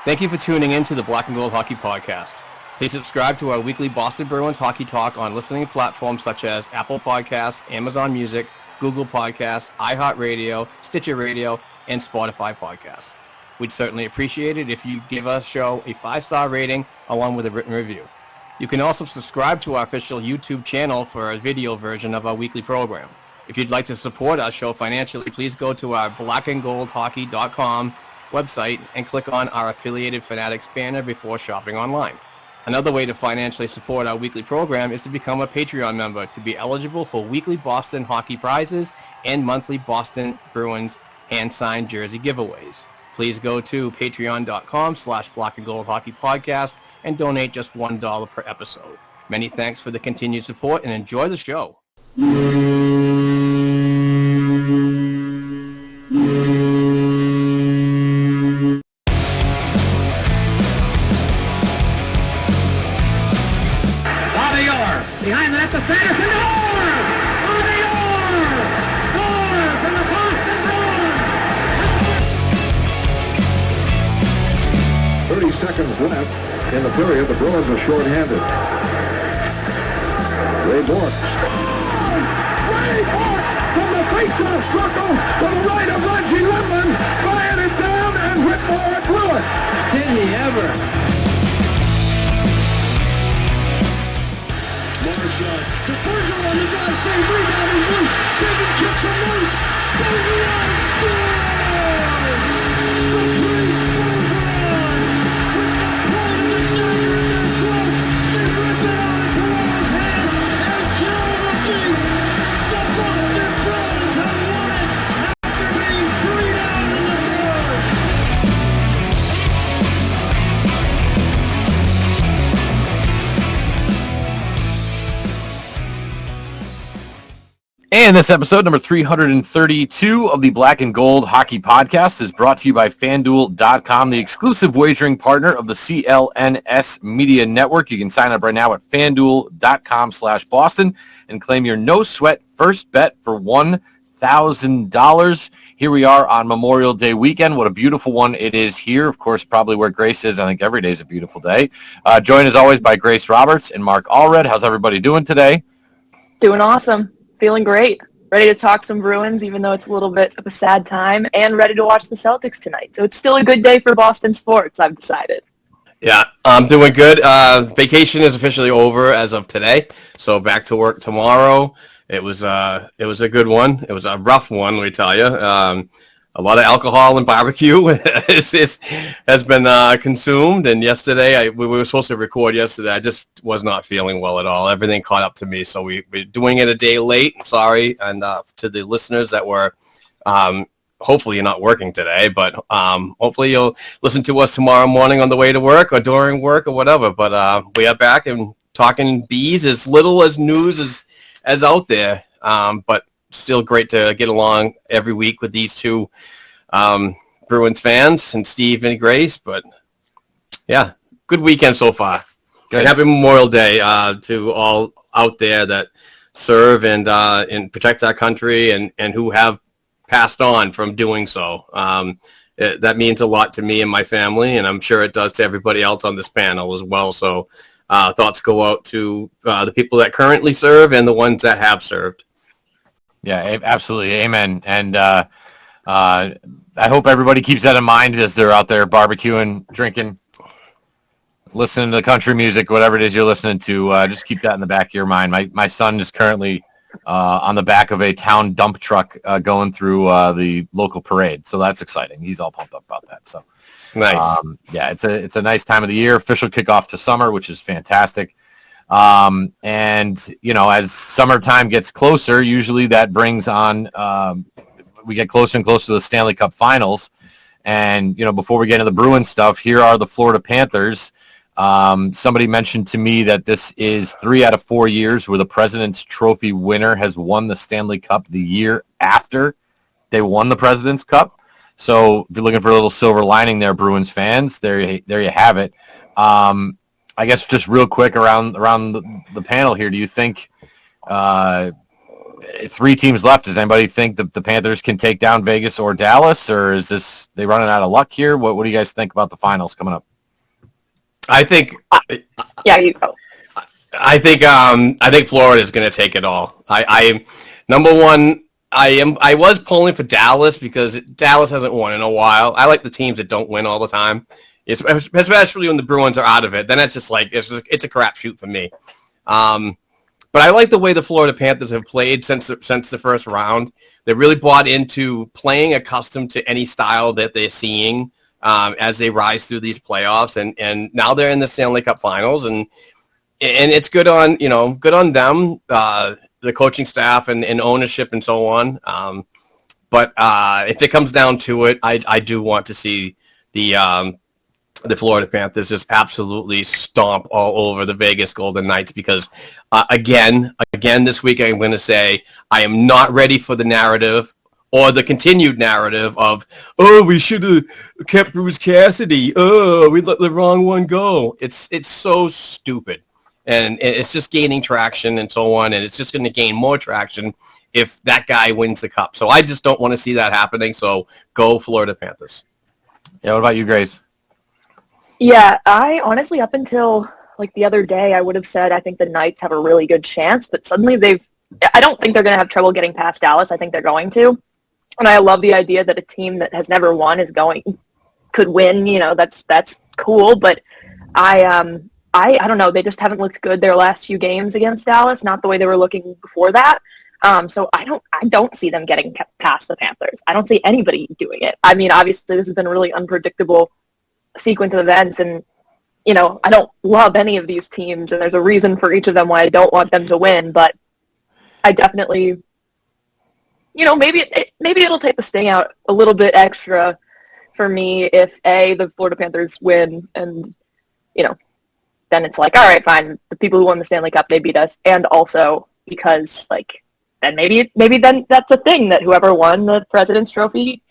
Thank you for tuning in to the Black and Gold Hockey Podcast. Please subscribe to our weekly Boston Bruins hockey talk on listening platforms such as Apple Podcasts, Amazon Music, Google Podcasts, iHeartRadio, Stitcher Radio, and Spotify Podcasts. We'd certainly appreciate it if you give our show a 5-star rating along with a written review. You can also subscribe to our official YouTube channel for a video version of our weekly program. If you'd like to support our show financially, please go to our blackandgoldhockey.com website and click on our affiliated Fanatics banner before shopping online. Another way to financially support our weekly program is to become a Patreon member to be eligible for weekly Boston hockey prizes and monthly Boston Bruins hand-signed jersey giveaways. Please go to patreon.com/blackandgoldhockeypodcast and donate just $1 per episode. Many thanks for the continued support and enjoy the show. Behind the net to Sanderson, Orr! Bobby Orr! Orr from the Boston Bruins! 30 seconds left in the period. The Bruins are shorthanded. Ray Bork. Ray Bork from the face-off circle to the right of Reggie Lemon. Fired it down and Whitmore blew it. Did he ever? To Bergeron, the drive, save, rebound, he's loose. Second kicks him loose. Bergeron scores! The Bruins goes on with the point of the dagger in their throats. They rip it out of Toronto's hands and kill the beast. The Boston Bruins have won it after being 3 down in the third. And this episode, number 332 of the Black and Gold Hockey Podcast, is brought to you by FanDuel.com, the exclusive wagering partner of the CLNS Media Network. You can sign up right now at FanDuel.com/Boston and claim your no-sweat first bet for $1,000. Here we are on Memorial Day weekend. What a beautiful one it is here. Of course, probably where Grace is. I think every day is a beautiful day. Joined as always by Grace Roberts and Mark Allred. How's everybody doing today? Doing awesome. Feeling great. Ready to talk some Bruins, even though it's a little bit of a sad time, and ready to watch the Celtics tonight. So it's still a good day for Boston sports, I've decided. Yeah, I'm doing good. Vacation is officially over as of today, so back to work tomorrow. It was a good one. It was a rough one, let me tell you. A lot of alcohol and barbecue has been consumed. And yesterday, we were supposed to record yesterday. I just was not feeling well at all. Everything caught up to me, so we're doing it a day late. Sorry, and to the listeners that were, hopefully you're not working today, but hopefully you'll listen to us tomorrow morning on the way to work or during work or whatever. But we are back and talking bees, as little as news as out there, but still great to get along every week with these two Bruins fans and Steve and Grace. But yeah, good weekend so far. Good. And happy Memorial Day to all out there that serve and protect our country and who have passed on from doing so. That means a lot to me and my family, and I'm sure it does to everybody else on this panel as well. So thoughts go out to the people that currently serve and the ones that have served. Yeah, absolutely. Amen. And I hope everybody keeps that in mind as they're out there barbecuing, drinking, listening to country music, whatever it is you're listening to. Just keep that in the back of your mind. My son is currently on the back of a town dump truck going through the local parade. So that's exciting. He's all pumped up about that. So nice. Yeah, it's a nice time of the year. Official kickoff to summer, which is fantastic. And, you know, as summertime gets closer, usually that brings on, we get closer and closer to the Stanley Cup Finals. And, you know, before we get into the Bruins stuff, here are the Florida Panthers. Somebody mentioned to me that this is 3 out of 4 years where the President's Trophy winner has won the Stanley Cup the year after they won the President's Cup. So if you're looking for a little silver lining there, Bruins fans, there you have it. I guess just real quick around the panel here, do you think 3 teams left. Does anybody think that the Panthers can take down Vegas or Dallas, or is this they running out of luck here? What do you guys think about the finals coming up? I think. Yeah, you go. I think Florida is going to take it all. I number one. I was pulling for Dallas because Dallas hasn't won in a while. I like the teams that don't win all the time, especially when the Bruins are out of it. Then it's just like it's a crapshoot for me. But I like the way the Florida Panthers have played since the first round. They really bought into playing accustomed to any style that they're seeing as they rise through these playoffs, and now they're in the Stanley Cup Finals, and it's good on them, the coaching staff and ownership and so on. But if it comes down to it, I do want to see the Florida Panthers just absolutely stomp all over the Vegas Golden Knights because, again, this week I'm going to say I am not ready for the narrative or the continued narrative of, we should have kept Bruce Cassidy. We let the wrong one go. It's so stupid. And it's just gaining traction and so on, and it's just going to gain more traction if that guy wins the cup. So I just don't want to see that happening, so go Florida Panthers. Yeah, what about you, Grace? Yeah, I honestly, up until like the other day, I would have said I think the Knights have a really good chance, but suddenly I don't think they're going to have trouble getting past Dallas. I think they're going to. And I love the idea that a team that has never won could win. That's cool, but I don't know. They just haven't looked good their last few games against Dallas, not the way they were looking before that. So I don't see them getting past the Panthers. I don't see anybody doing it. I mean, obviously this has been a really unpredictable sequence of events, and I don't love any of these teams, and there's a reason for each of them why I don't want them to win, but I definitely, maybe it'll take the sting out a little bit extra for me if the Florida Panthers win, and then it's like, all right, fine, the people who won the Stanley Cup, they beat us, and also because then maybe then that's a thing that whoever won the President's Trophy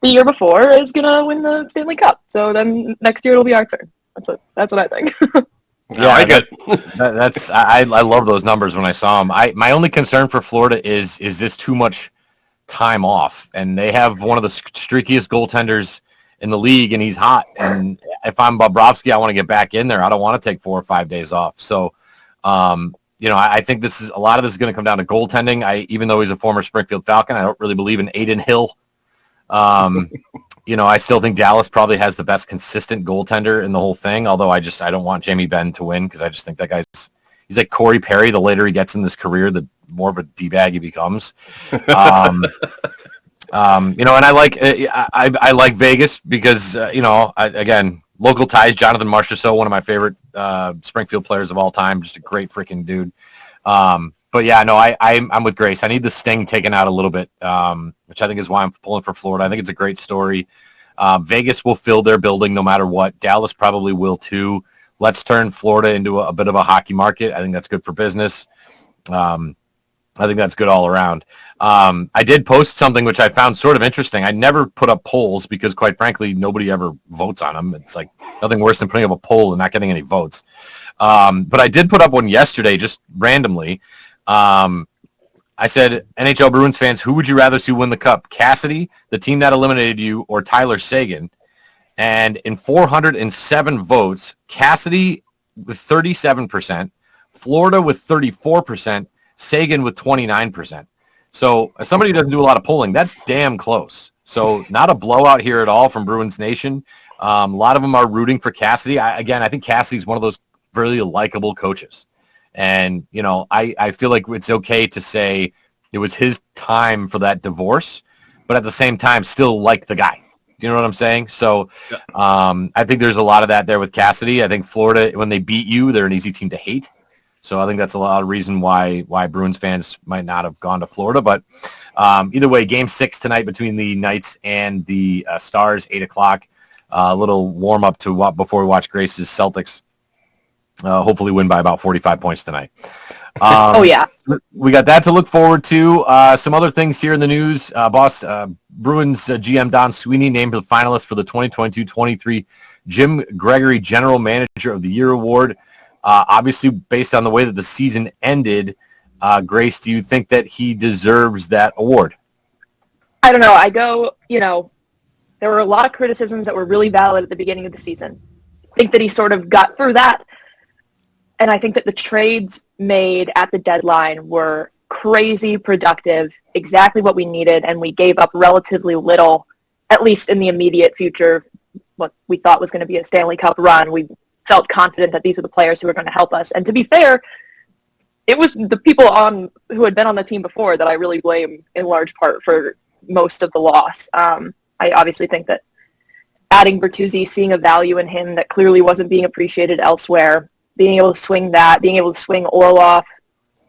the year before is gonna win the Stanley Cup. So then next year it'll be our turn. That's what I think. Yeah, I get that's I love those numbers when I saw them. My only concern for Florida is this too much time off, and they have one of the streakiest goaltenders in the league, and he's hot. And if I'm Bobrovsky, I want to get back in there. I don't want to take 4 or 5 days off. So, I think a lot of this is going to come down to goaltending. Even though he's a former Springfield Falcon, I don't really believe in Aiden Hill. I still think Dallas probably has the best consistent goaltender in the whole thing, although I don't want Jamie Benn to win because I just think that he's like Corey Perry. The later he gets in this career, the more of a D-bag he becomes. And I like Vegas because, again, local ties, Jonathan Marchessault, one of my favorite Springfield players of all time, just a great freaking dude. But yeah, no, I'm with Grace. I need the sting taken out a little bit, which I think is why I'm pulling for Florida. I think it's a great story. Vegas will fill their building no matter what. Dallas probably will too. Let's turn Florida into a bit of a hockey market. I think that's good for business. I think that's good all around. I did post something which I found sort of interesting. I never put up polls because, quite frankly, nobody ever votes on them. It's like nothing worse than putting up a poll and not getting any votes. But I did put up one yesterday just randomly. I said, NHL Bruins fans, who would you rather see win the cup? Cassidy, the team that eliminated you, or Tyler Seguin? And in 407 votes, Cassidy with 37%, Florida with 34%, Seguin with 29%. So as somebody who doesn't do a lot of polling, that's damn close. So not a blowout here at all from Bruins Nation. A lot of them are rooting for Cassidy. I think Cassidy's one of those really likable coaches. And, I feel like it's okay to say it was his time for that divorce, but at the same time, still like the guy. Do you know what I'm saying? So I think there's a lot of that there with Cassidy. I think Florida, when they beat you, they're an easy team to hate. So I think that's a lot of reason why Bruins fans might not have gone to Florida. But either way, Game 6 tonight between the Knights and the Stars, 8 o'clock. A little warm-up before we watch Grace's Celtics. Hopefully win by about 45 points tonight. Oh, yeah. We got that to look forward to. Some other things here in the news. Bruins GM Don Sweeney named the finalist for the 2022-23 Jim Gregory General Manager of the Year Award. Obviously, based on the way that the season ended, Grace, do you think that he deserves that award? I don't know. There were a lot of criticisms that were really valid at the beginning of the season. I think that he sort of got through that. And I think that the trades made at the deadline were crazy productive, exactly what we needed, and we gave up relatively little, at least in the immediate future, what we thought was going to be a Stanley Cup run. We felt confident that these were the players who were going to help us. And to be fair, it was the people who had been on the team before that I really blame in large part for most of the loss. I obviously think that adding Bertuzzi, seeing a value in him that clearly wasn't being appreciated elsewhere, being able to swing Orlov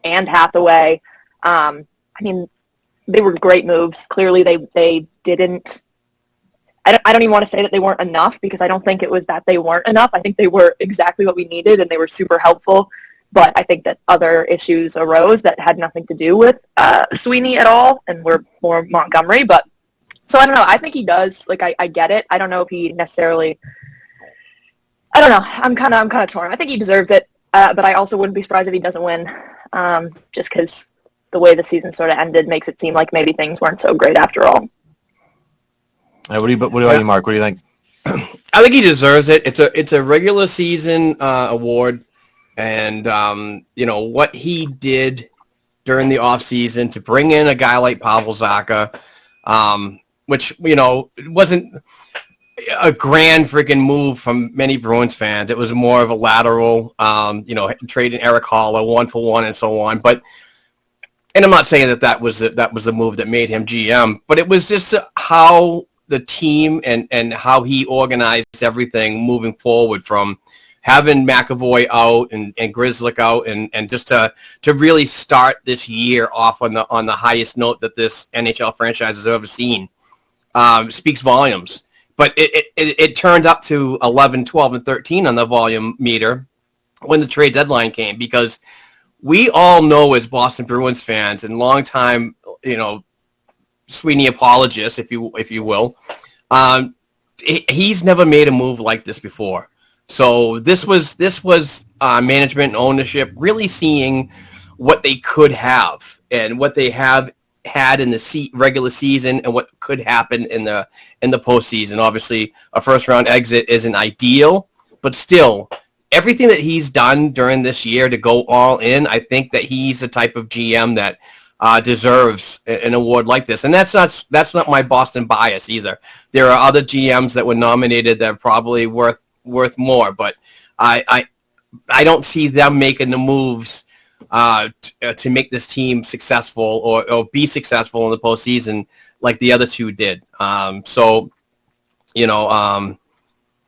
and Hathaway. They were great moves. Clearly they didn't. I don't even want to say that they weren't enough, because I don't think it was that they weren't enough. I think they were exactly what we needed, and they were super helpful. But I think that other issues arose that had nothing to do with Sweeney at all, and were more Montgomery. But so I don't know. I think he does. I get it. I don't know if he necessarily. I don't know. I'm kind of torn. I think he deserves it, but I also wouldn't be surprised if he doesn't win, just because the way the season sort of ended makes it seem like maybe things weren't so great after all. What about you, Mark? What do you think? I think he deserves it. It's a regular season award, and what he did during the offseason to bring in a guy like Pavel Zacha, which wasn't a grand freaking move from many Bruins fans. It was more of a lateral, trading Eric Haller 1-for-1 and so on. And I'm not saying that was the move that made him GM, but it was just how the team and how he organized everything moving forward, from having McAvoy out and Grzelcyk out, and just to really start this year off on the highest note that this NHL franchise has ever seen, speaks volumes. But it turned up to 11, 12, and 13 on the volume meter when the trade deadline came, because we all know as Boston Bruins fans and longtime, Sweeney apologists, if you will, he's never made a move like this before. So this was management and ownership really seeing what they could have and what they have had in the regular season and what could happen in the postseason. Obviously, a first round exit isn't ideal, but still, everything that he's done during this year to go all in, I think that he's the type of GM that deserves an award like this. And that's not my Boston bias either. There are other GMs that were nominated that are probably worth more, but I don't see them making the moves to make this team successful or be successful in the postseason like the other two did. In the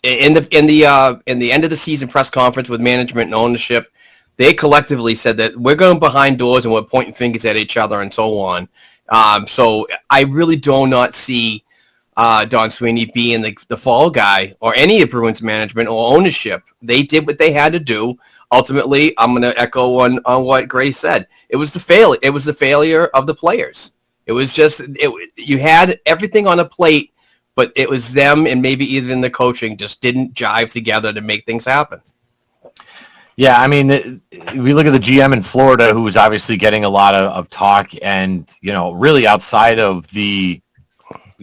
end of the season press conference with management and ownership, they collectively said that we're going behind doors and we're pointing fingers at each other and so on. So I really do not see Don Sweeney being the fall guy or any of Bruins management or ownership. They did what they had to do. Ultimately, I'm going to echo on what Grace said. It was the failure. It was the failure of the players. It was just you had everything on a plate, but it was them and maybe even the coaching just didn't jive together to make things happen. Yeah, I mean, we look at the GM in Florida, who was obviously getting a lot of talk, and really outside of you'd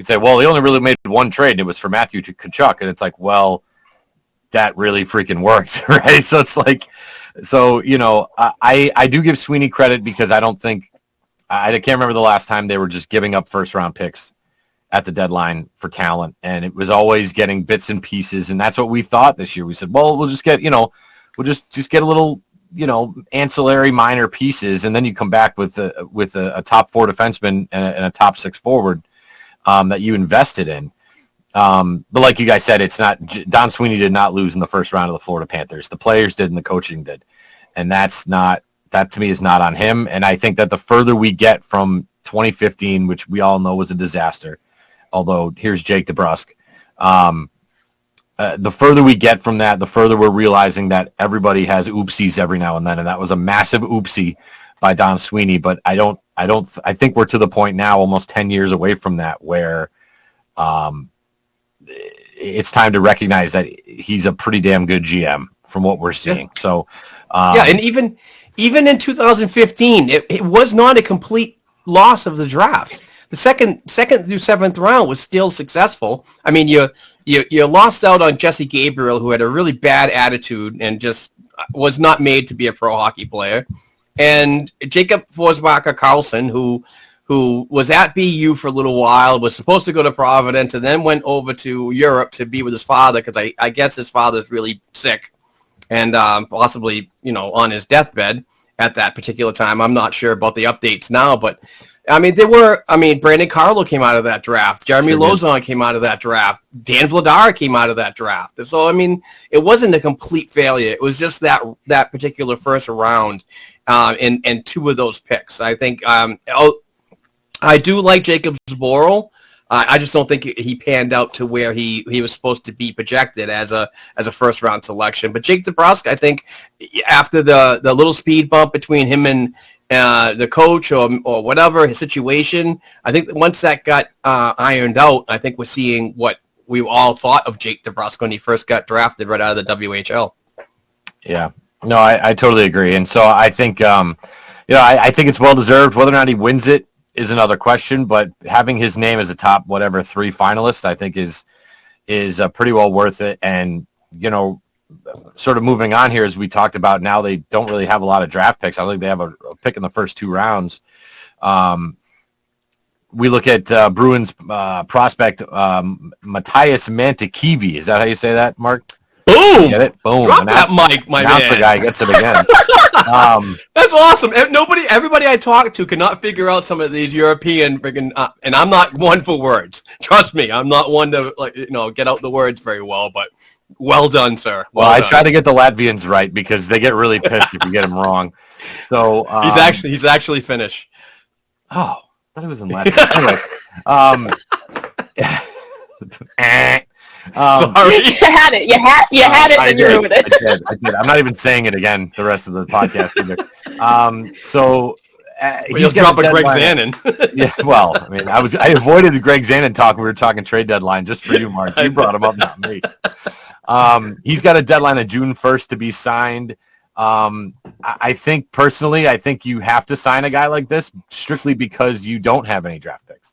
say, well, they only really made one trade, and it was for Matthew to Tkachuk, and it's like, well, that really freaking worked, right? So it's like, I do give Sweeney credit, because I don't think, I can't remember the last time they were just giving up first-round picks at the deadline for talent, and it was always getting bits and pieces, and that's what we thought this year. We said, well, we'll just get, we'll just get a little, ancillary minor pieces, and then you come back with a top 4 defenseman and a top 6 forward that you invested in. But like you guys said, it's not, Don Sweeney did not lose in the first round of the Florida Panthers. The players did and the coaching did. And that to me is not on him. And I think that the further we get from 2015, which we all know was a disaster, although here's Jake DeBrusk, the further we get from that, the further we're realizing that everybody has oopsies every now and then. And that was a massive oopsie by Don Sweeney. But I think we're to the point now, almost 10 years away from that, where it's time to recognize that he's a pretty damn good GM from what we're seeing. Yeah. So, and even in 2015, it was not a complete loss of the draft. The second through seventh round was still successful. I mean, you lost out on Jesse Gabriel, who had a really bad attitude and just was not made to be a pro hockey player, and Jacob Forsbacher Carlson, who was at BU for a little while, was supposed to go to Providence, and then went over to Europe to be with his father because I guess his father's really sick and possibly on his deathbed at that particular time. I'm not sure about the updates now, but I mean, Brandon Carlo came out of that draft. Jeremy Lozon came out of that draft. Dan Vladar came out of that draft. So, I mean, it wasn't a complete failure. It was just that particular first round and two of those picks. I think I do like Jacob Zboril. I just don't think he panned out to where he was supposed to be projected as a first round selection. But Jake DeBrusk, I think, after the little speed bump between him and the coach or whatever his situation, I think that once that got ironed out, I think we're seeing what we all thought of Jake DeBrusk when he first got drafted right out of the WHL. Yeah, no, I totally agree, and so I think I think it's well deserved. Whether or not he wins it is another question, but having his name as a top 3 finalist, I think is pretty well worth it. And sort of moving on here, as we talked about, now they don't really have a lot of draft picks. I think they have a pick in the first 2 rounds. We look at Bruins prospect Matthias Mantekivi. Is that how you say that, Mark? Boom! Get it? Boom! Drop that mic, my man. The guy gets it again. That's awesome. Everybody I talk to cannot figure out some of these European freaking, and I'm not one for words. Trust me, I'm not one to get out the words very well. But well done, sir. Well, I try to get the Latvians right because they get really pissed if you get them wrong. So he's actually Finnish. Oh, I thought he was in Latvia. Anyway. Sorry. You had it. You had it, and you ruined it. I did. I'm not even saying it again the rest of the podcast either. He's drop a Greg Zanin. Yeah, well, I mean, I avoided the Greg Zanin talk. We were talking trade deadline just for you, Mark. You brought him up, not me. He's got a deadline of June 1st to be signed. I think personally, you have to sign a guy like this strictly because you don't have any draft picks.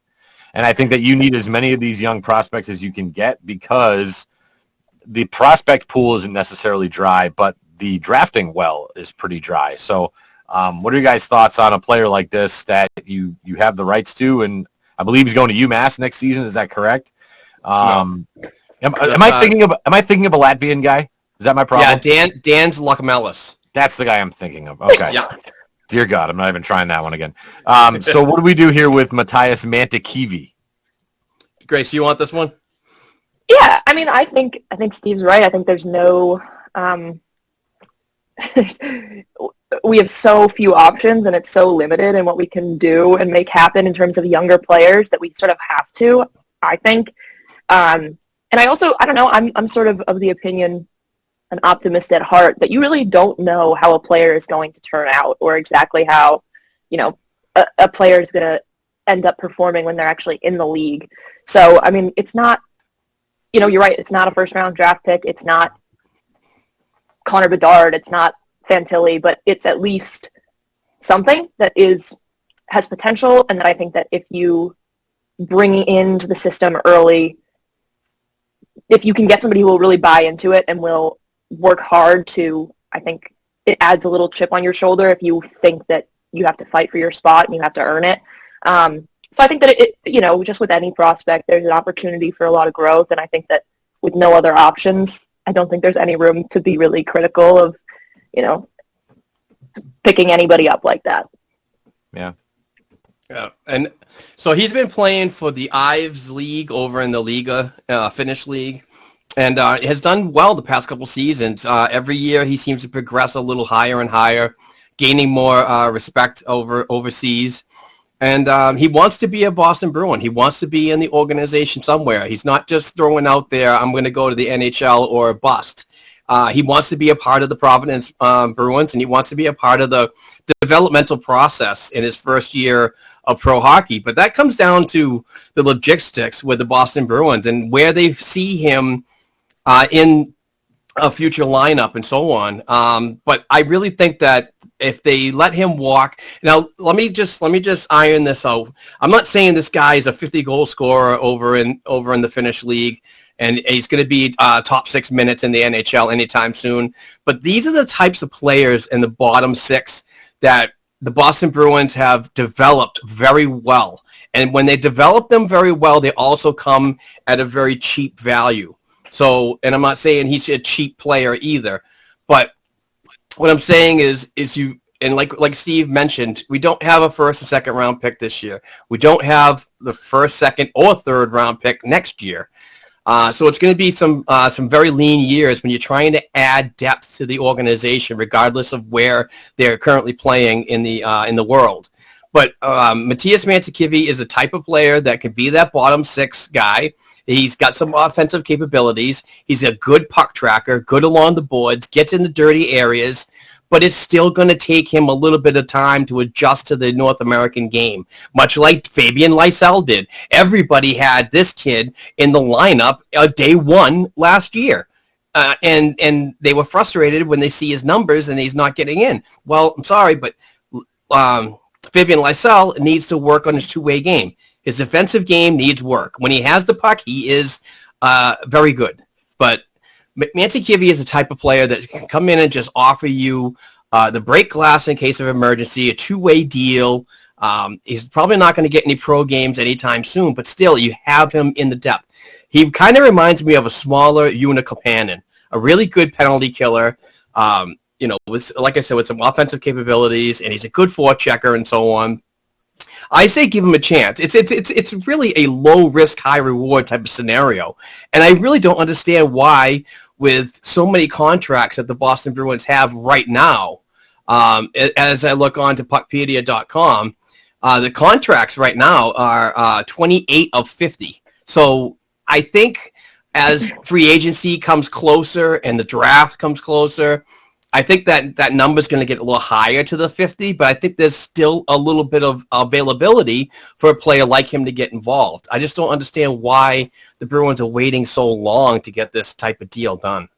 And I think that you need as many of these young prospects as you can get because the prospect pool isn't necessarily dry, but the drafting well is pretty dry. So what are your guys' thoughts on a player like this that you have the rights to? And I believe he's going to UMass next season. Is that correct? No. Am I thinking of a Latvian guy? Is that my problem? Yeah, Dan's Luckmelis. That's the guy I'm thinking of. Okay. Yeah. Dear God, I'm not even trying that one again. So what do we do here with Matthias Mantekivi? Grace, you want this one? Yeah, I mean, I think Steve's right. I think there's no we have so few options, and it's so limited in what we can do and make happen in terms of younger players that we sort of have to, I think. And I don't know, I'm sort of the opinion, an optimist at heart, that you really don't know how a player is going to turn out or exactly how, a player is going to end up performing when they're actually in the league. So, I mean, it's not, you're right, it's not a first-round draft pick. It's not Connor Bedard. It's not Fantilli, but it's at least something that has potential, and that I think that if you bring into the system early, if you can get somebody who will really buy into it and will work hard to, I think it adds a little chip on your shoulder if you think that you have to fight for your spot and you have to earn it. So I think that it just with any prospect, there's an opportunity for a lot of growth. And I think that with no other options, I don't think there's any room to be really critical of, picking anybody up like that. Yeah. Yeah. And so he's been playing for the Ives League over in the Liga, Finnish League. And has done well the past couple seasons. Every year he seems to progress a little higher and higher, gaining more respect overseas. And he wants to be a Boston Bruin. He wants to be in the organization somewhere. He's not just throwing out there, I'm going to go to the NHL or bust. He wants to be a part of the Providence Bruins, and he wants to be a part of the developmental process in his first year of pro hockey. But that comes down to the logistics with the Boston Bruins and where they see him in a future lineup and so on. But I really think that if they let him walk, now let me just iron this out. I'm not saying this guy is a 50 goal scorer over in the Finnish league, and he's going to be top 6 minutes in the NHL anytime soon. But these are the types of players in the bottom 6 that the Boston Bruins have developed very well. And when they develop them very well, they also come at a very cheap value. So, and I'm not saying he's a cheap player either, but what I'm saying is you, and like Steve mentioned, we don't have a first and second round pick this year. We don't have the first, second, or third round pick next year. So it's going to be some very lean years when you're trying to add depth to the organization, regardless of where they're currently playing in the world. But Matias Mantzoukivi is a type of player that can be that bottom 6 guy. He's got some offensive capabilities. He's a good puck tracker, good along the boards, gets in the dirty areas, but it's still going to take him a little bit of time to adjust to the North American game, much like Fabian Lysell did. Everybody had this kid in the lineup day one last year, and they were frustrated when they see his numbers and he's not getting in. Well, I'm sorry, but Fabian Lysell needs to work on his two-way game. His defensive game needs work. When he has the puck, he is very good. But Mantzoukivi is the type of player that can come in and just offer you the break glass in case of emergency, a two-way deal. He's probably not going to get any pro games anytime soon, but still, you have him in the depth. He kind of reminds me of a smaller Uno Kapanen, a really good penalty killer. With, like I said, with some offensive capabilities, and he's a good forechecker and so on. I say give him a chance. It's really a low risk, high reward type of scenario, and I really don't understand why, with so many contracts that the Boston Bruins have right now. As I look on to Puckpedia.com, the contracts right now are 28 of 50. So I think as free agency comes closer and the draft comes closer, I think that number is going to get a little higher to the 50, but I think there's still a little bit of availability for a player like him to get involved. I just don't understand why the Bruins are waiting so long to get this type of deal done.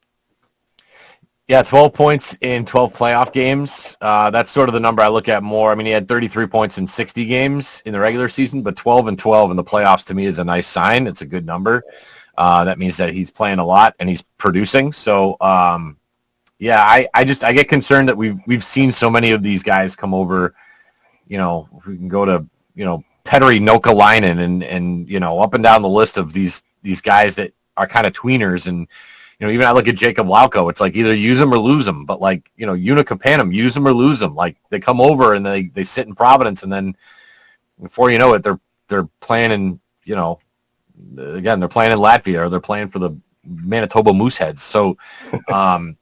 Yeah, 12 points in 12 playoff games. That's sort of the number I look at more. I mean, he had 33 points in 60 games in the regular season, but 12 and 12 in the playoffs to me is a nice sign. It's a good number. That means that he's playing a lot and he's producing. So, yeah, I get concerned that we've seen so many of these guys come over. You know, if we can go to, Petteri Nokalainen and up and down the list of these guys that are kind of tweeners. And, even I look at Jacob Lauko, it's like either use them or lose them. But like, Uno Kapanen, use them or lose them. Like they come over and they sit in Providence, and then before you know it, they're playing in, again, they're playing in Latvia, or they're playing for the Manitoba Mooseheads. So, but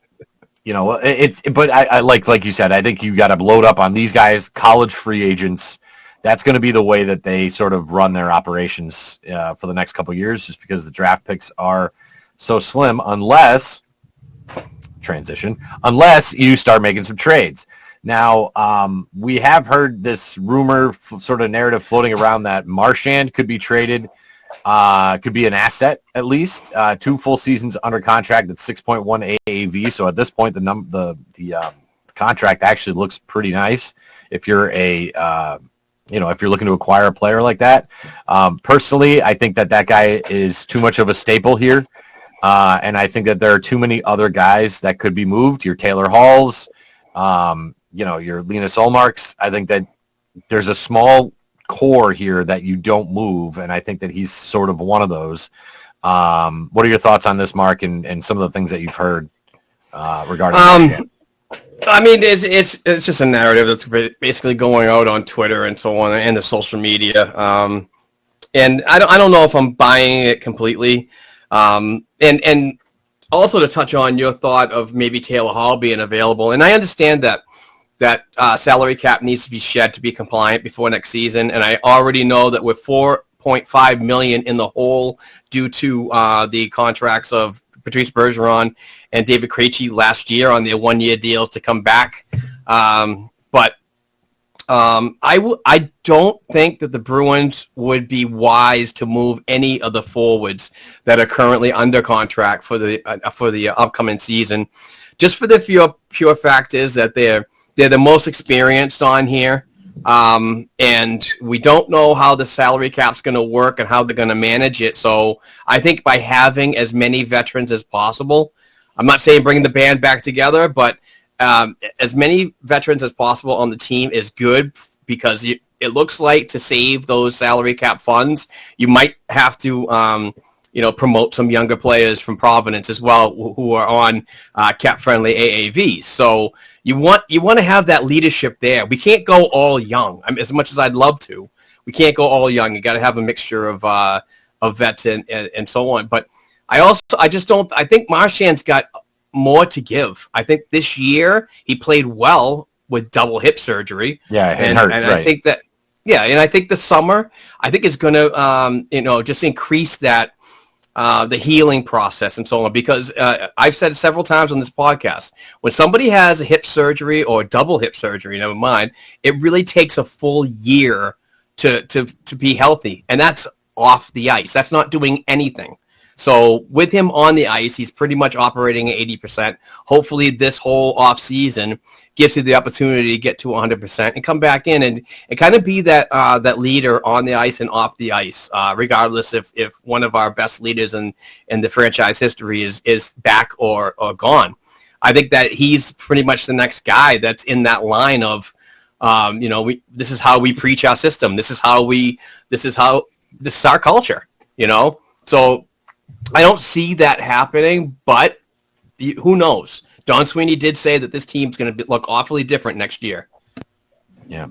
I like you said, I think you got to load up on these guys, college free agents. That's going to be the way that they sort of run their operations for the next couple of years, just because the draft picks are so slim, unless you start making some trades. Now, we have heard this rumor, sort of narrative floating around that Marchand could be traded. Could be an asset at least. 2 full seasons under contract at 6.1 AAV. So at this point, the contract actually looks pretty nice if you're if you're looking to acquire a player like that. Personally, I think that guy is too much of a staple here, and I think that there are too many other guys that could be moved. Your Taylor Halls, your Linus Ullmarks. I think that there's a small core here that you don't move, and I think that he's sort of one of those. What are your thoughts on this, Mark, and some of the things that you've heard regarding I mean, it's just a narrative that's basically going out on Twitter and so on, and the social media. And I don't know if I'm buying it completely. And also to touch on your thought of maybe Taylor Hall being available, and I understand that salary cap needs to be shed to be compliant before next season, and I already know that with $4.5 million in the hole due to the contracts of Patrice Bergeron and David Krejci last year on their one-year deals to come back. But I don't think that the Bruins would be wise to move any of the forwards that are currently under contract for the upcoming season, just for the pure fact is that they're the most experienced on here, and we don't know how the salary cap's going to work and how they're going to manage it. So I think by having as many veterans as possible, I'm not saying bringing the band back together, but as many veterans as possible on the team is good because it looks like to save those salary cap funds, you might have to, promote some younger players from Providence as well who are on cap-friendly AAVs. So you want to have that leadership there. We can't go all young. I mean, as much as I'd love to, we can't go all young. You got to have a mixture of vets and so on. But I think Marchand's got more to give. I think this year he played well with double hip surgery. Yeah, and hurt. Right. I think that, and I think the summer, I think is going to, just increase that, the healing process and so on. Because I've said several times on this podcast, when somebody has a hip surgery or double hip surgery, never mind, it really takes a full year to be healthy, and that's off the ice. That's not doing anything. So with him on the ice, he's pretty much operating at 80%. Hopefully this whole offseason gives you the opportunity to get to 100% and come back in and kind of be that leader on the ice and off the ice, regardless if one of our best leaders in the franchise history is back or gone. I think that he's pretty much the next guy that's in that line of, this is how we preach our system. This is our culture, So I don't see that happening, but who knows? Don Sweeney did say that this team's going to look awfully different next year. Yeah.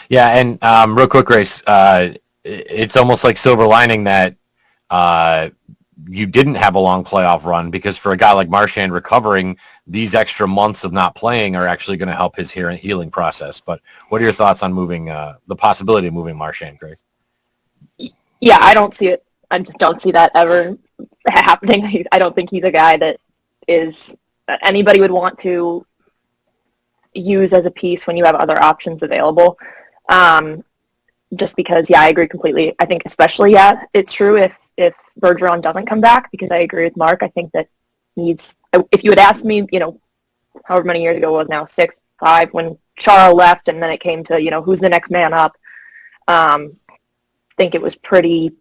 Yeah, and real quick, Grace, it's almost like silver lining that you didn't have a long playoff run, because for a guy like Marchand, recovering, these extra months of not playing are actually going to help his healing process. But what are your thoughts on moving the possibility of moving Marchand, Grace? Yeah, I don't see it. I just don't see that ever happening. I don't think he's a guy that anybody would want to use as a piece when you have other options available. Just because, I agree completely. I think especially, it's true if Bergeron doesn't come back, because I agree with Mark. I think that if you had asked me, however many years ago it was now, 6, 5, when Charles left and then it came to, who's the next man up, I think it was pretty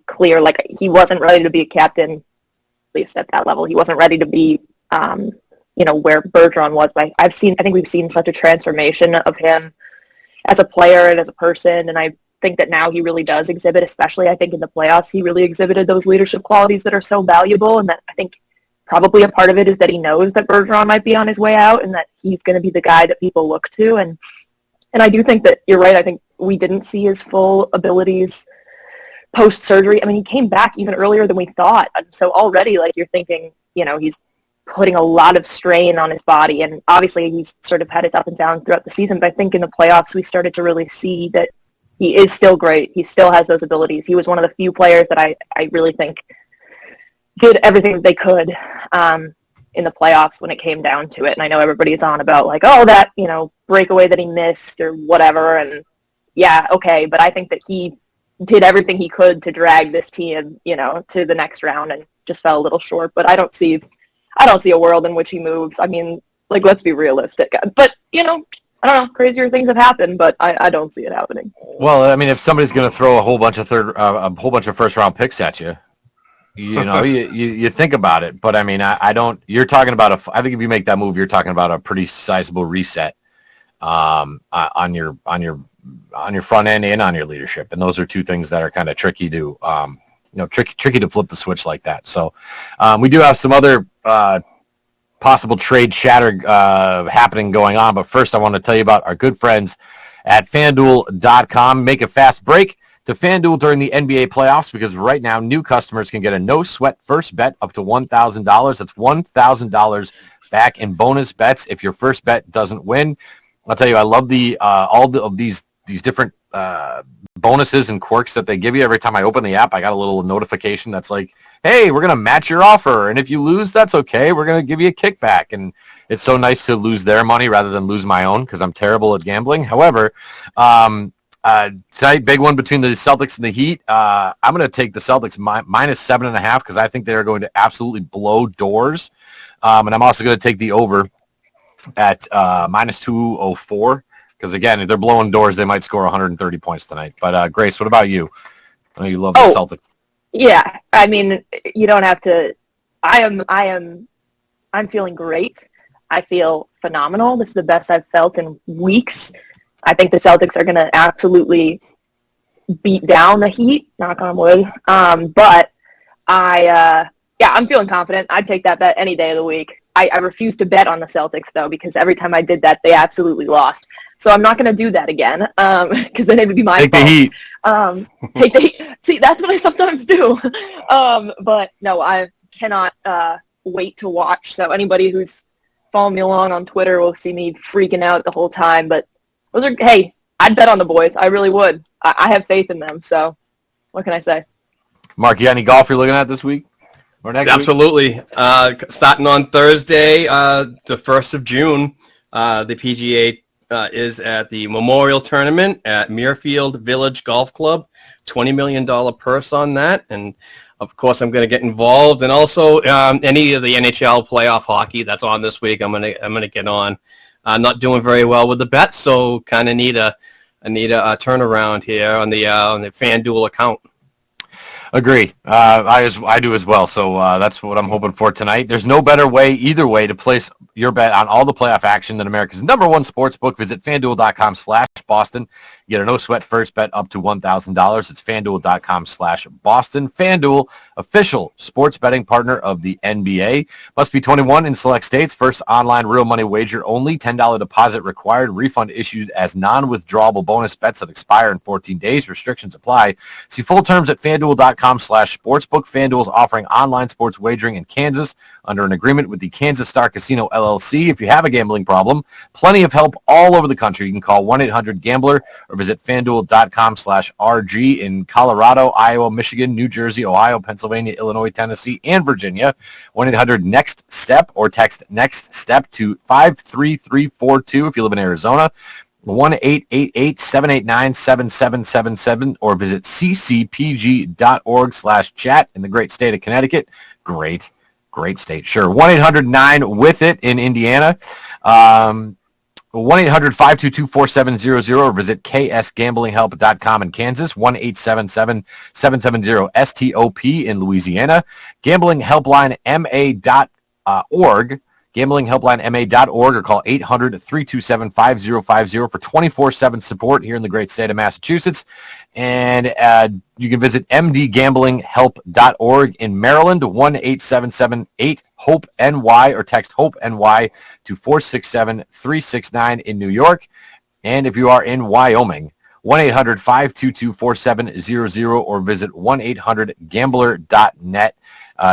clear, like he wasn't ready to be a captain, at least at that level. He wasn't ready to be, where Bergeron was. But I think we've seen such a transformation of him as a player and as a person, and I think that now he really does exhibit, especially I think in the playoffs, he really exhibited those leadership qualities that are so valuable, and that I think probably a part of it is that he knows that Bergeron might be on his way out and that he's going to be the guy that people look to, and I do think that you're right. I think we didn't see his full abilities post-surgery. I mean, he came back even earlier than we thought. So already, you're thinking, he's putting a lot of strain on his body. And obviously, he's sort of had his up and down throughout the season. But I think in the playoffs, we started to really see that he is still great. He still has those abilities. He was one of the few players that I really think did everything that they could in the playoffs when it came down to it. And I know everybody's on about, that, breakaway that he missed or whatever. And yeah, okay. But I think that he did everything he could to drag this team, to the next round, and just fell a little short. But I don't see a world in which he moves. I mean, let's be realistic. But, I don't know, crazier things have happened, but I don't see it happening. Well, I mean, if somebody's going to throw a whole bunch of first round picks at you, you think about it. But I mean, I don't. You're talking about I think if you make that move, you're talking about a pretty sizable reset on your front end and on your leadership, and those are two things that are kind of tricky to tricky to flip the switch like that. So we do have some other possible trade chatter going on, but first I want to tell you about our good friends at FanDuel.com. Make a fast break to FanDuel during the NBA playoffs, because right now new customers can get a no-sweat first bet up to $1,000. That's $1,000 back in bonus bets if your first bet doesn't win. I'll tell you, I love all these different bonuses and quirks that they give you. Every time I open the app, I got a little notification that's like, hey, we're going to match your offer. And if you lose, that's okay. We're going to give you a kickback. And it's so nice to lose their money rather than lose my own because I'm terrible at gambling. However, tonight, big one between the Celtics and the Heat. I'm going to take the Celtics minus 7.5 because I think they are going to absolutely blow doors. And I'm also going to take the over at minus 204 because, again, if they're blowing doors, they might score 130 points tonight. But, Grace, what about you? I know you love the Celtics. Yeah, I mean, you don't have to. I'm feeling great. I feel phenomenal. This is the best I've felt in weeks. I think the Celtics are going to absolutely beat down the Heat, knock on wood. But I'm feeling confident. I'd take that bet any day of the week. I refuse to bet on the Celtics, though, because every time I did that, they absolutely lost. So I'm not going to do that again because then it would be my fault. Take the Heat. Take the Heat. See, that's what I sometimes do. But, no, I cannot wait to watch. So anybody who's following me along on Twitter will see me freaking out the whole time. But hey, I'd bet on the boys. I really would. I have faith in them. So what can I say? Mark, you got any golf you're looking at this week? Or next Absolutely. Week? Starting on Thursday, the 1st of June, the PGA is at the Memorial Tournament at Muirfield Village Golf Club. $20 million purse on that. And, of course, I'm going to get involved. And also any of the NHL playoff hockey that's on this week, I'm going to get on. Not doing very well with the bets, so kind of need a turnaround here on the FanDuel account. Agree. I do as well. So that's what I'm hoping for tonight. There's no better way, either way, to place your bet on all the playoff action than America's #1 sports book. Visit FanDuel.com/Boston. Get a no-sweat first bet up to $1,000. It's FanDuel.com/Boston. FanDuel, official sports betting partner of the NBA. Must be 21 in select states. First online real money wager only. $10 deposit required. Refund issued as non-withdrawable bonus bets that expire in 14 days. Restrictions apply. See full terms at FanDuel.com/sportsbook. FanDuel is offering online sports wagering in Kansas under an agreement with the Kansas Star Casino LLC. If you have a gambling problem, plenty of help all over the country. You can call 1-800-GAMBLER or visit FanDuel.com/RG in Colorado, Iowa, Michigan, New Jersey, Ohio, Pennsylvania, Illinois, Tennessee, and Virginia. 1-800-NEXT-STEP or text NEXT STEP to 53342 if you live in Arizona. 1-888-789-7777 or visit ccpg.org/chat in the great state of Connecticut. Great state. Sure. 1-800-9-WITH-IT in Indiana. 1-800-522-4700 or visit ksgamblinghelp.com in Kansas. 1-877-770-STOP in Louisiana. GamblingHelplineMA.org. GamblingHelplineMA.org or call 800-327-5050 for 24/7 support here in the great state of Massachusetts. And you can visit mdgamblinghelp.org in Maryland, 1-877-8-HOPE-NY or text HOPE-NY to 467-369 in New York. And if you are in Wyoming, 1-800-522-4700 or visit 1-800-gambler.net.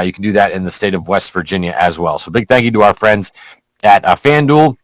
You can do that in the state of West Virginia as well. So big thank you to our friends at FanDuel.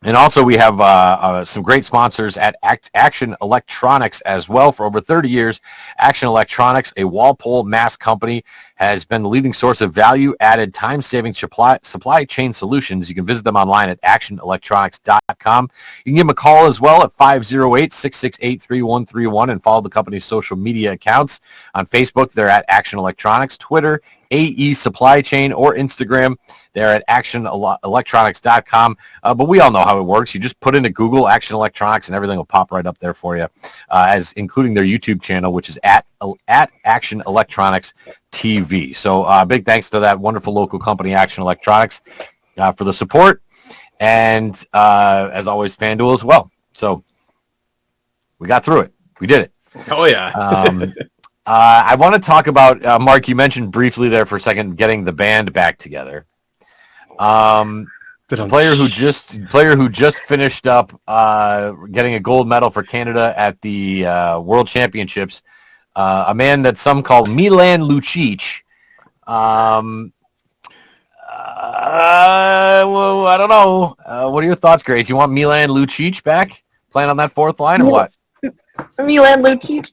And also we have some great sponsors at Action Electronics as well. For over 30 years, Action Electronics, a Walpole, Mass company, has been the leading source of value-added, time-saving supply chain solutions. You can visit them online at actionelectronics.com. You can give them a call as well at 508-668-3131 and follow the company's social media accounts. On Facebook, they're at Action Electronics. Twitter, AE Supply Chain, or Instagram, they're at actionelectronics.com. But we all know how it works. You just put into Google Action Electronics and everything will pop right up there for you, as including their YouTube channel, which is at Action Electronics TV. So big thanks to that wonderful local company, Action Electronics, for the support. And as always, FanDuel as well. So we got through it. We did it. Oh, yeah. I want to talk about, Mark, you mentioned briefly there for a second, getting the band back together. Player who just finished up getting a gold medal for Canada at the World Championships, a man that some call Milan Lucic. Well, I don't know. What are your thoughts, Grace? You want Milan Lucic back playing on that fourth line or what? Milan Lucic.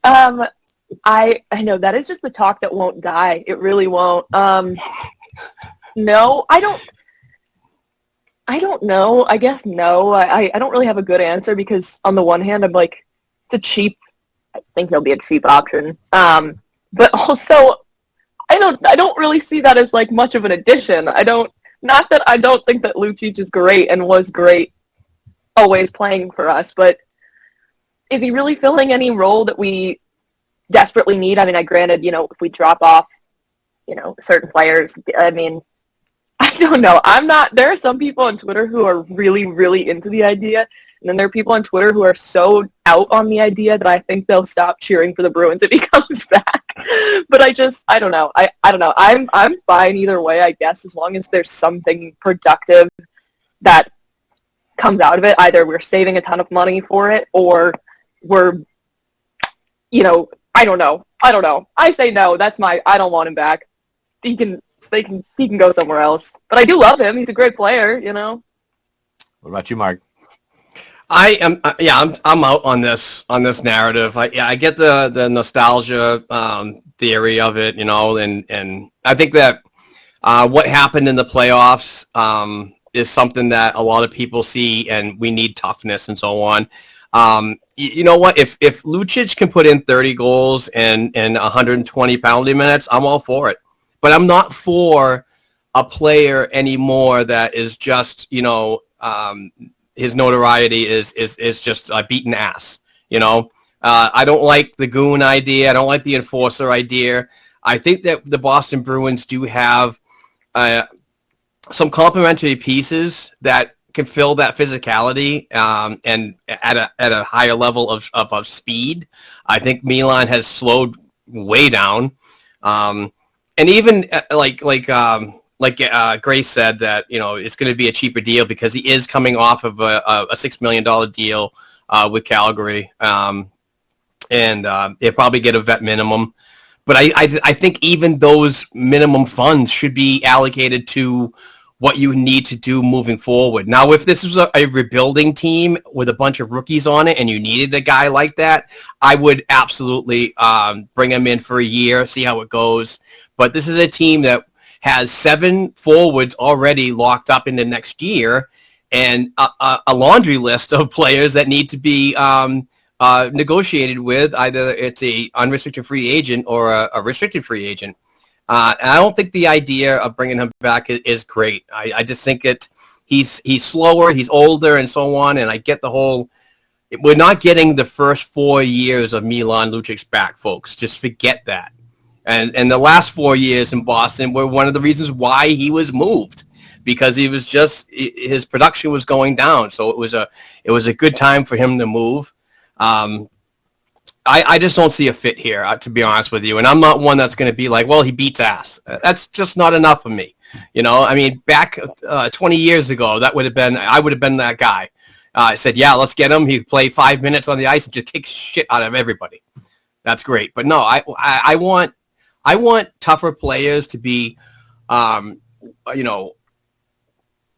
I know that is just the talk that won't die. It really won't. No, I don't know. I guess no. I don't really have a good answer because on the one hand, I'm like, I think he'll be a cheap option. But also, I don't really see that as like much of an addition. Not that I don't think that Lucic is great and was great always playing for us, but is he really filling any role that we desperately need? I mean, granted, if we drop off, certain players, I mean, I don't know. There are some people on Twitter who are really, really into the idea, and then there are people on Twitter who are so out on the idea that I think they'll stop cheering for the Bruins if he comes back. But I don't know. I don't know. I'm fine either way, I guess, as long as there's something productive that comes out of it. Either we're saving a ton of money for it, or we're, I don't know. I say no. I don't want him back. He can go somewhere else. But I do love him. He's a great player, What about you, Mark? I'm out on this narrative. I get the nostalgia theory of it, and I think that what happened in the playoffs is something that a lot of people see, and we need toughness and so on. You know what? If Lucic can put in 30 goals and 120 penalty minutes, I'm all for it. But I'm not for a player anymore that is just, his notoriety is just a beaten ass. I don't like the goon idea. I don't like the enforcer idea. I think that the Boston Bruins do have some complementary pieces that can fill that physicality and at a higher level of speed. I think Milan has slowed way down. And even like Grace said that, it's going to be a cheaper deal because he is coming off of a $6 million deal with Calgary. And he'll probably get a vet minimum. But I think even those minimum funds should be allocated to what you need to do moving forward. Now, if this was a rebuilding team with a bunch of rookies on it and you needed a guy like that, I would absolutely bring him in for a year, see how it goes. But this is a team that has 7 forwards already locked up into next year and a laundry list of players that need to be negotiated with. Either it's a unrestricted free agent or a restricted free agent. And I don't think the idea of bringing him back is great. I just think he's slower, he's older, and so on. And I get the whole. We're not getting the first 4 years of Milan Lucic back, folks. Just forget that. And the last 4 years in Boston were one of the reasons why he was moved, because he was just his production was going down. So it was a good time for him to move. I just don't see a fit here, to be honest with you. And I'm not one that's going to be like, well, he beats ass. That's just not enough for me. I mean, back 20 years ago, I would have been that guy. I said, yeah, let's get him. He'd play 5 minutes on the ice and just kick shit out of everybody. That's great. But no, I want tougher players to be,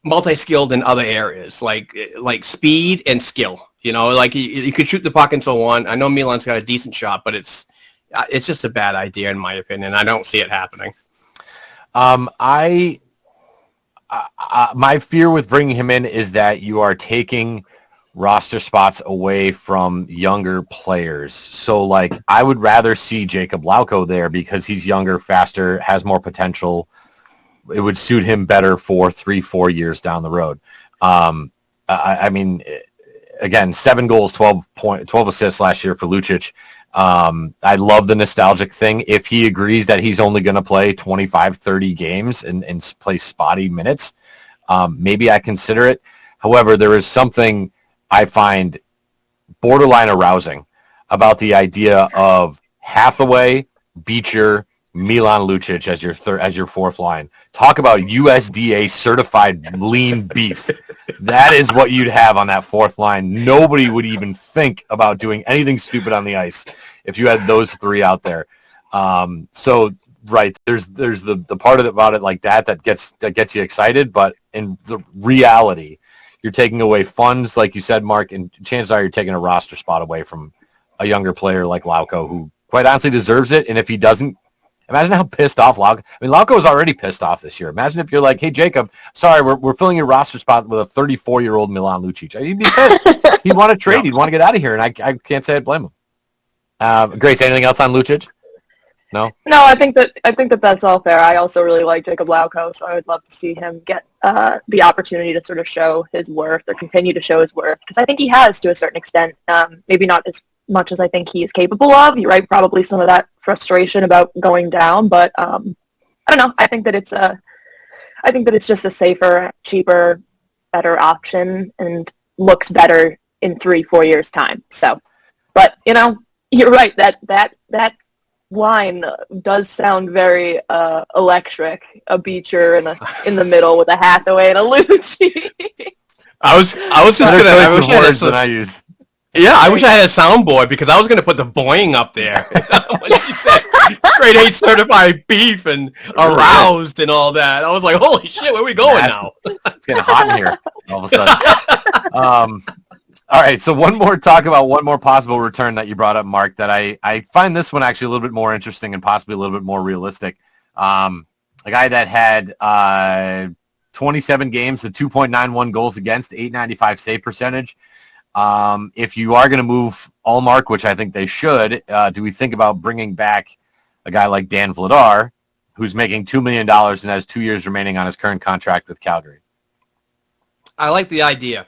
multi-skilled in other areas, like speed and skill. You could shoot the puck and so on. I know Milan's got a decent shot, but it's just a bad idea in my opinion. I don't see it happening. My fear with bringing him in is that you are taking roster spots away from younger players. So, I would rather see Jacob Lauko there because he's younger, faster, has more potential. It would suit him better for 3-4 years down the road. I mean, again, 7 goals, 12 assists last year for Lucic. I love the nostalgic thing. If he agrees that he's only going to play 25, 30 games and play spotty minutes, maybe I consider it. However, there is something I find borderline arousing about the idea of Hathaway, Beecher, Milan Lucic as your fourth line. Talk about USDA certified lean beef. That is what you'd have on that fourth line. Nobody would even think about doing anything stupid on the ice if you had those 3 out there. So right, there's the part about it like that gets you excited, but in the reality, you're taking away funds, like you said, Mark, and chances are you're taking a roster spot away from a younger player like Lauko, who quite honestly deserves it. And if he doesn't, imagine how pissed off Lauko. I mean, Lauko is already pissed off this year. Imagine if you're like, hey, Jacob, sorry, we're filling your roster spot with a 34-year-old Milan Lucic. He'd be pissed. He'd want to trade. He'd want to get out of here, and I can't say I'd blame him. Grace, anything else on Lucic? No? No, I think that that's all fair. I also really like Jacob Lauko, so I would love to see him get the opportunity to sort of show his worth or continue to show his worth, because I think he has to a certain extent. Maybe not as much as I think he is capable of. You're right, probably some of that frustration about going down, but I don't know. I think that it's just a safer, cheaper, better option and looks better in 3-4 years time. So, but you're right, that line does sound very electric. A Beecher in the middle with a Hathaway and a Lucci. I was just gonna. I wish I had words than I use. Yeah, I wish I had a soundboard because I was going to put the boing up there when she said grade 8 certified beef and aroused and all that. I was like, holy shit, where are we going now? It's getting hot in here all of a sudden. All right, so one more possible return that you brought up, Mark, that I find this one actually a little bit more interesting and possibly a little bit more realistic. A guy that had 27 games, a 2.91 goals against, 895 save percentage. If you are going to move Allmark, which I think they should, do we think about bringing back a guy like Dan Vladar, who's making $2 million and has 2 years remaining on his current contract with Calgary? I like the idea.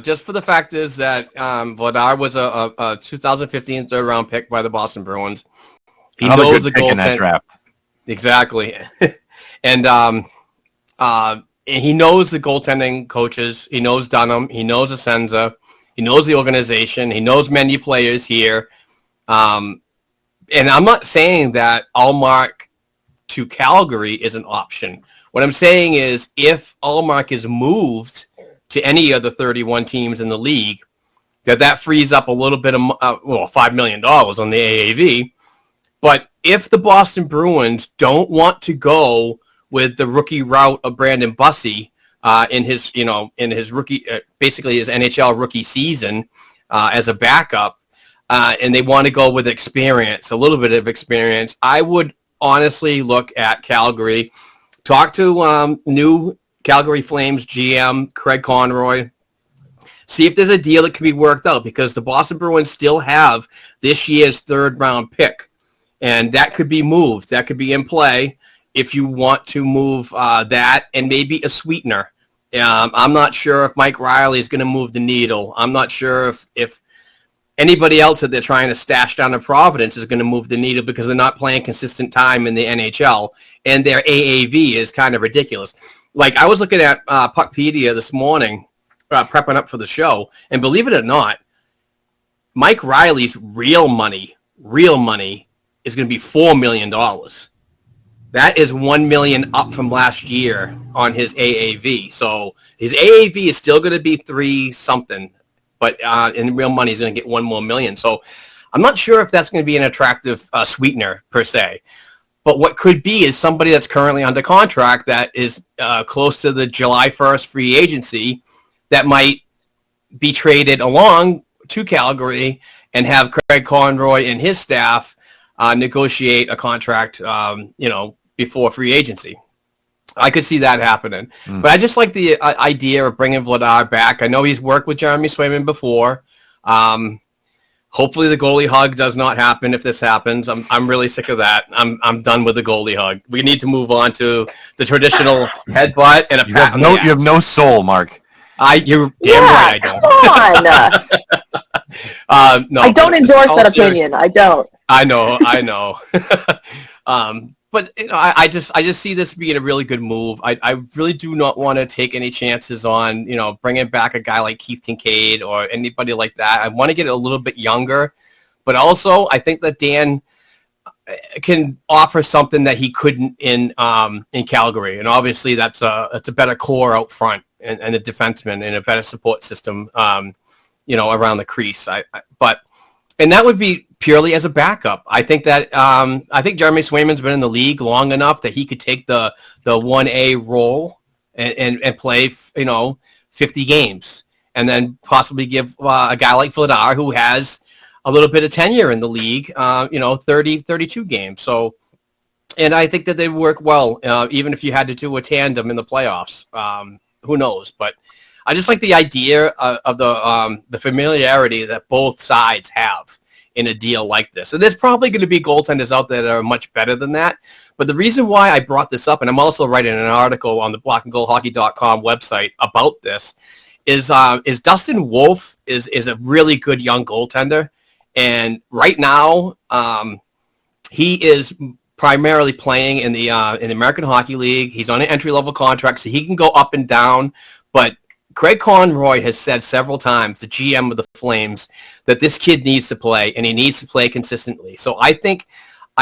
Just for the fact is that Vladar was a 2015 third-round pick by the Boston Bruins. He knows the goaltending. In that draft. Exactly. And he knows the goaltending coaches. He knows Dunham. He knows Asenza. He knows the organization. He knows many players here. And I'm not saying that Allmark to Calgary is an option. What I'm saying is if Allmark is moved to any of the 31 teams in the league, that frees up a little bit of, $5 million on the AAV. But if the Boston Bruins don't want to go with the rookie route of Brandon Bussey, in his rookie, basically his NHL rookie season as a backup, and they want to go with experience, a little bit of experience, I would honestly look at Calgary, talk to new Calgary Flames GM Craig Conroy, see if there's a deal that can be worked out, because the Boston Bruins still have this year's third-round pick, and that could be moved. That could be in play if you want to move that and maybe a sweetener. I'm not sure if Mike Riley is going to move the needle. I'm not sure if anybody else that they're trying to stash down in Providence is going to move the needle, because they're not playing consistent time in the NHL, and their AAV is kind of ridiculous. Like, I was looking at Puckpedia this morning, prepping up for the show, and believe it or not, Mike Riley's real money is going to be $4 million. That is $1 million up from last year on his AAV. So his AAV is still going to be 3-something, but in real money, he's going to get $1 more million. So I'm not sure if that's going to be an attractive sweetener per se. But what could be is somebody that's currently under contract that is close to the July 1st free agency that might be traded along to Calgary and have Craig Conroy and his staff negotiate a contract, before free agency. I could see that happening. But I just like the idea of bringing Vladar back. I know he's worked with Jeremy Swayman before. Hopefully the goalie hug does not happen if this happens. I'm really sick of that. I'm done with the goalie hug. We need to move on to the traditional headbutt and a pat on the ass. You have no soul, Mark. You're damn right I don't. Come on. No, I don't endorse that opinion. I don't. I know. But I just see this being a really good move. I really do not want to take any chances on bringing back a guy like Keith Kincaid or anybody like that. I want to get it a little bit younger, but also I think that Dan can offer something that he couldn't in Calgary, and obviously that's a better core out front and a defenseman and a better support system, around the crease. And that would be purely as a backup. I think that Jeremy Swayman's been in the league long enough that he could take the 1A role and play 50 games, and then possibly give a guy like Vladar, who has a little bit of tenure in the league, 30, 32 games. So, and I think that they work well, even if you had to do a tandem in the playoffs. Who knows? But I just like the idea of the familiarity that both sides have in a deal like this. And there's probably going to be goaltenders out there that are much better than that. But the reason why I brought this up, and I'm also writing an article on the blackandgoldhockey.com website about this, is Dustin Wolf is a really good young goaltender. And right now, he is primarily playing in the American Hockey League. He's on an entry-level contract, so he can go up and down. But Greg Conroy has said several times, the GM of the Flames, that this kid needs to play, and he needs to play consistently. So I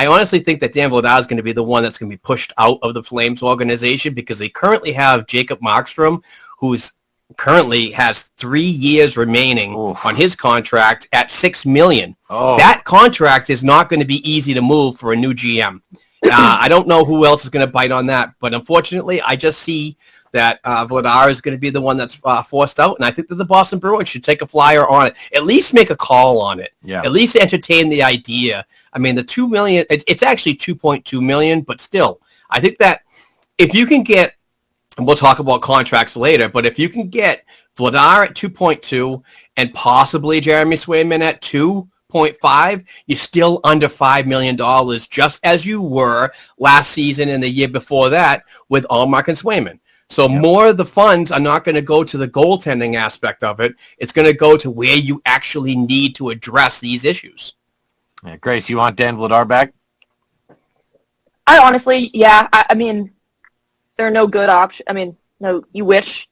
honestly think that Dan Vladar is going to be the one that's going to be pushed out of the Flames organization, because they currently have Jacob Markstrom, who's currently has 3 years remaining on his contract at $6 million. That contract is not going to be easy to move for a new GM. I don't know who else is going to bite on that, but unfortunately, I just see that Vladar is going to be the one that's forced out, and I think that the Boston Bruins should take a flyer on it. At least make a call on it. Yeah. At least entertain the idea. I mean, the $2 million, it's actually $2.2 million, but still, I think that if you can get, and we'll talk about contracts later, but if you can get Vladar at 2.2 and possibly Jeremy Swayman at 2.5, you're still under $5 million, just as you were last season and the year before that with Allmark and Swayman. So more of the funds are not going to go to the goaltending aspect of it. It's going to go to where you actually need to address these issues. Yeah, Grace, you want Dan Vladar back? I honestly, I mean, there are no good options. I mean, no, you wish.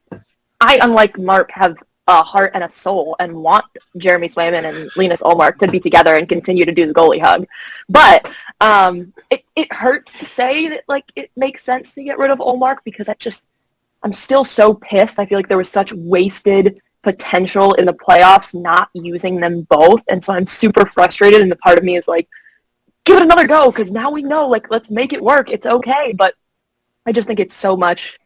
I, unlike Mark, have a heart and a soul and want Jeremy Swayman and Linus Ullmark to be together and continue to do the goalie hug. But it hurts to say that, like, it makes sense to get rid of Ullmark, because I'm still so pissed. I feel like there was such wasted potential in the playoffs not using them both. And so I'm super frustrated. And the part of me is like, give it another go, because now we know, like, let's make it work. It's okay. But I just think it's so much.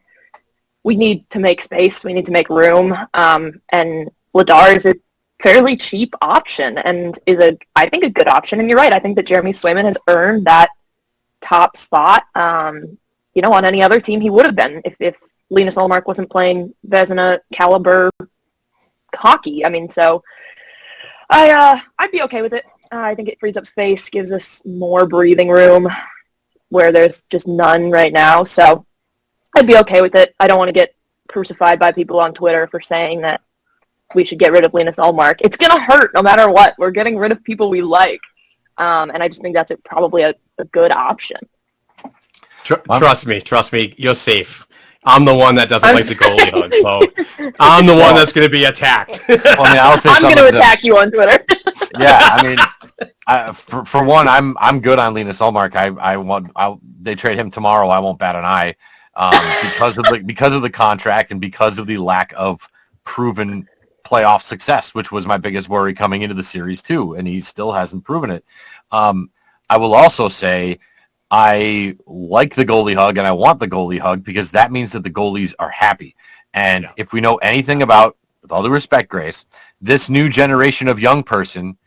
We need to make space. We need to make room. And Vladar is a fairly cheap option and is I think, a good option. And you're right. I think that Jeremy Swayman has earned that top spot. On any other team, he would have been if Linus Ullmark wasn't playing Vezina caliber hockey. I mean, so I'd be okay with it. I think it frees up space, gives us more breathing room where there's just none right now. So I'd be okay with it. I don't want to get crucified by people on Twitter for saying that we should get rid of Linus Ullmark. It's going to hurt no matter what. We're getting rid of people we like. And I just think that's probably a good option. Trust me, you're safe. I'm the one that doesn't like the goalie hug, so I'm the one that's going to be attacked. I'm going to attack you on Twitter. Yeah, I mean, for one, I'm good on Linus Ullmark. They trade him tomorrow. I won't bat an eye because of the contract and because of the lack of proven playoff success, which was my biggest worry coming into the series too, and he still hasn't proven it. I will also say, I like the goalie hug and I want the goalie hug because that means that the goalies are happy. And if we know anything about, with all due respect, Grace, this new generation of young person,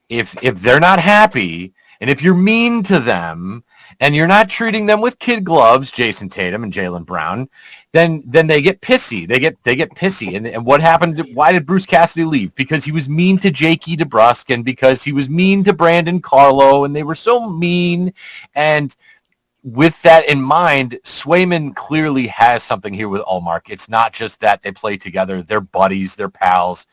if they're not happy and if you're mean to them and you're not treating them with kid gloves, Jason Tatum and Jaylen Brown, then they get pissy. They get pissy. And what happened? Why did Bruce Cassidy leave? Because he was mean to Jakey DeBrusk and because he was mean to Brandon Carlo, and they were so mean. And with that in mind, Swayman clearly has something here with Ullmark. It's not just that they play together. They're buddies. They're pals.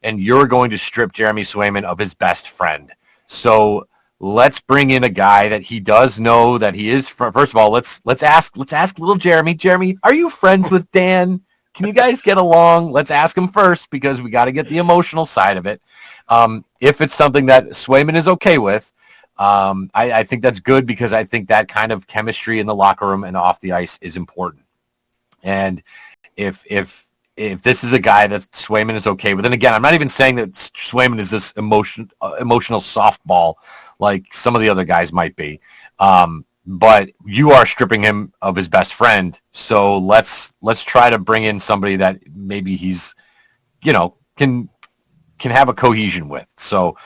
And you're going to strip Jeremy Swayman of his best friend. So let's bring in a guy that he does know that he is. First of all, let's ask little Jeremy. Jeremy, are you friends with Dan? Can you guys get along? Let's ask him first because we got to get the emotional side of it. If it's something that Swayman is okay with, I think that's good because I think that kind of chemistry in the locker room and off the ice is important. And if this is a guy that Swayman is okay with, and again, I'm not even saying that Swayman is this emotional softball like some of the other guys might be, but you are stripping him of his best friend. So let's try to bring in somebody that maybe he's, can have a cohesion with. So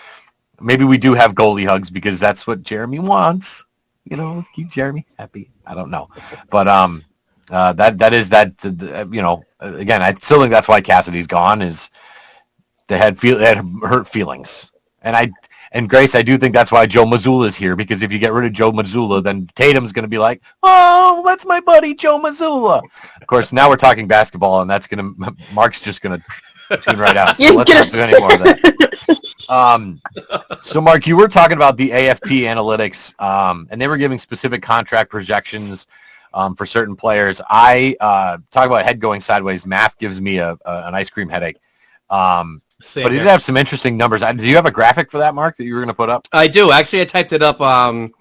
maybe we do have goalie hugs because that's what Jeremy wants. Let's keep Jeremy happy. I don't know, but that is that. Again, I still think that's why Cassidy's gone. Is they had hurt feelings, and Grace, I do think that's why Joe Mazzulla is here, because if you get rid of Joe Mazzulla, then Tatum's going to be like, oh, that's my buddy Joe Mazzulla. Of course, now we're talking basketball, and Mark's just going to tune right out. So let's not do any more of that. So, Mark, you were talking about the AFP analytics, and they were giving specific contract projections for certain players. I talk about head going sideways. Math gives me an ice cream headache. But it did have some interesting numbers. Do you have a graphic for that, Mark, that you were going to put up? I do. Actually, I typed it up on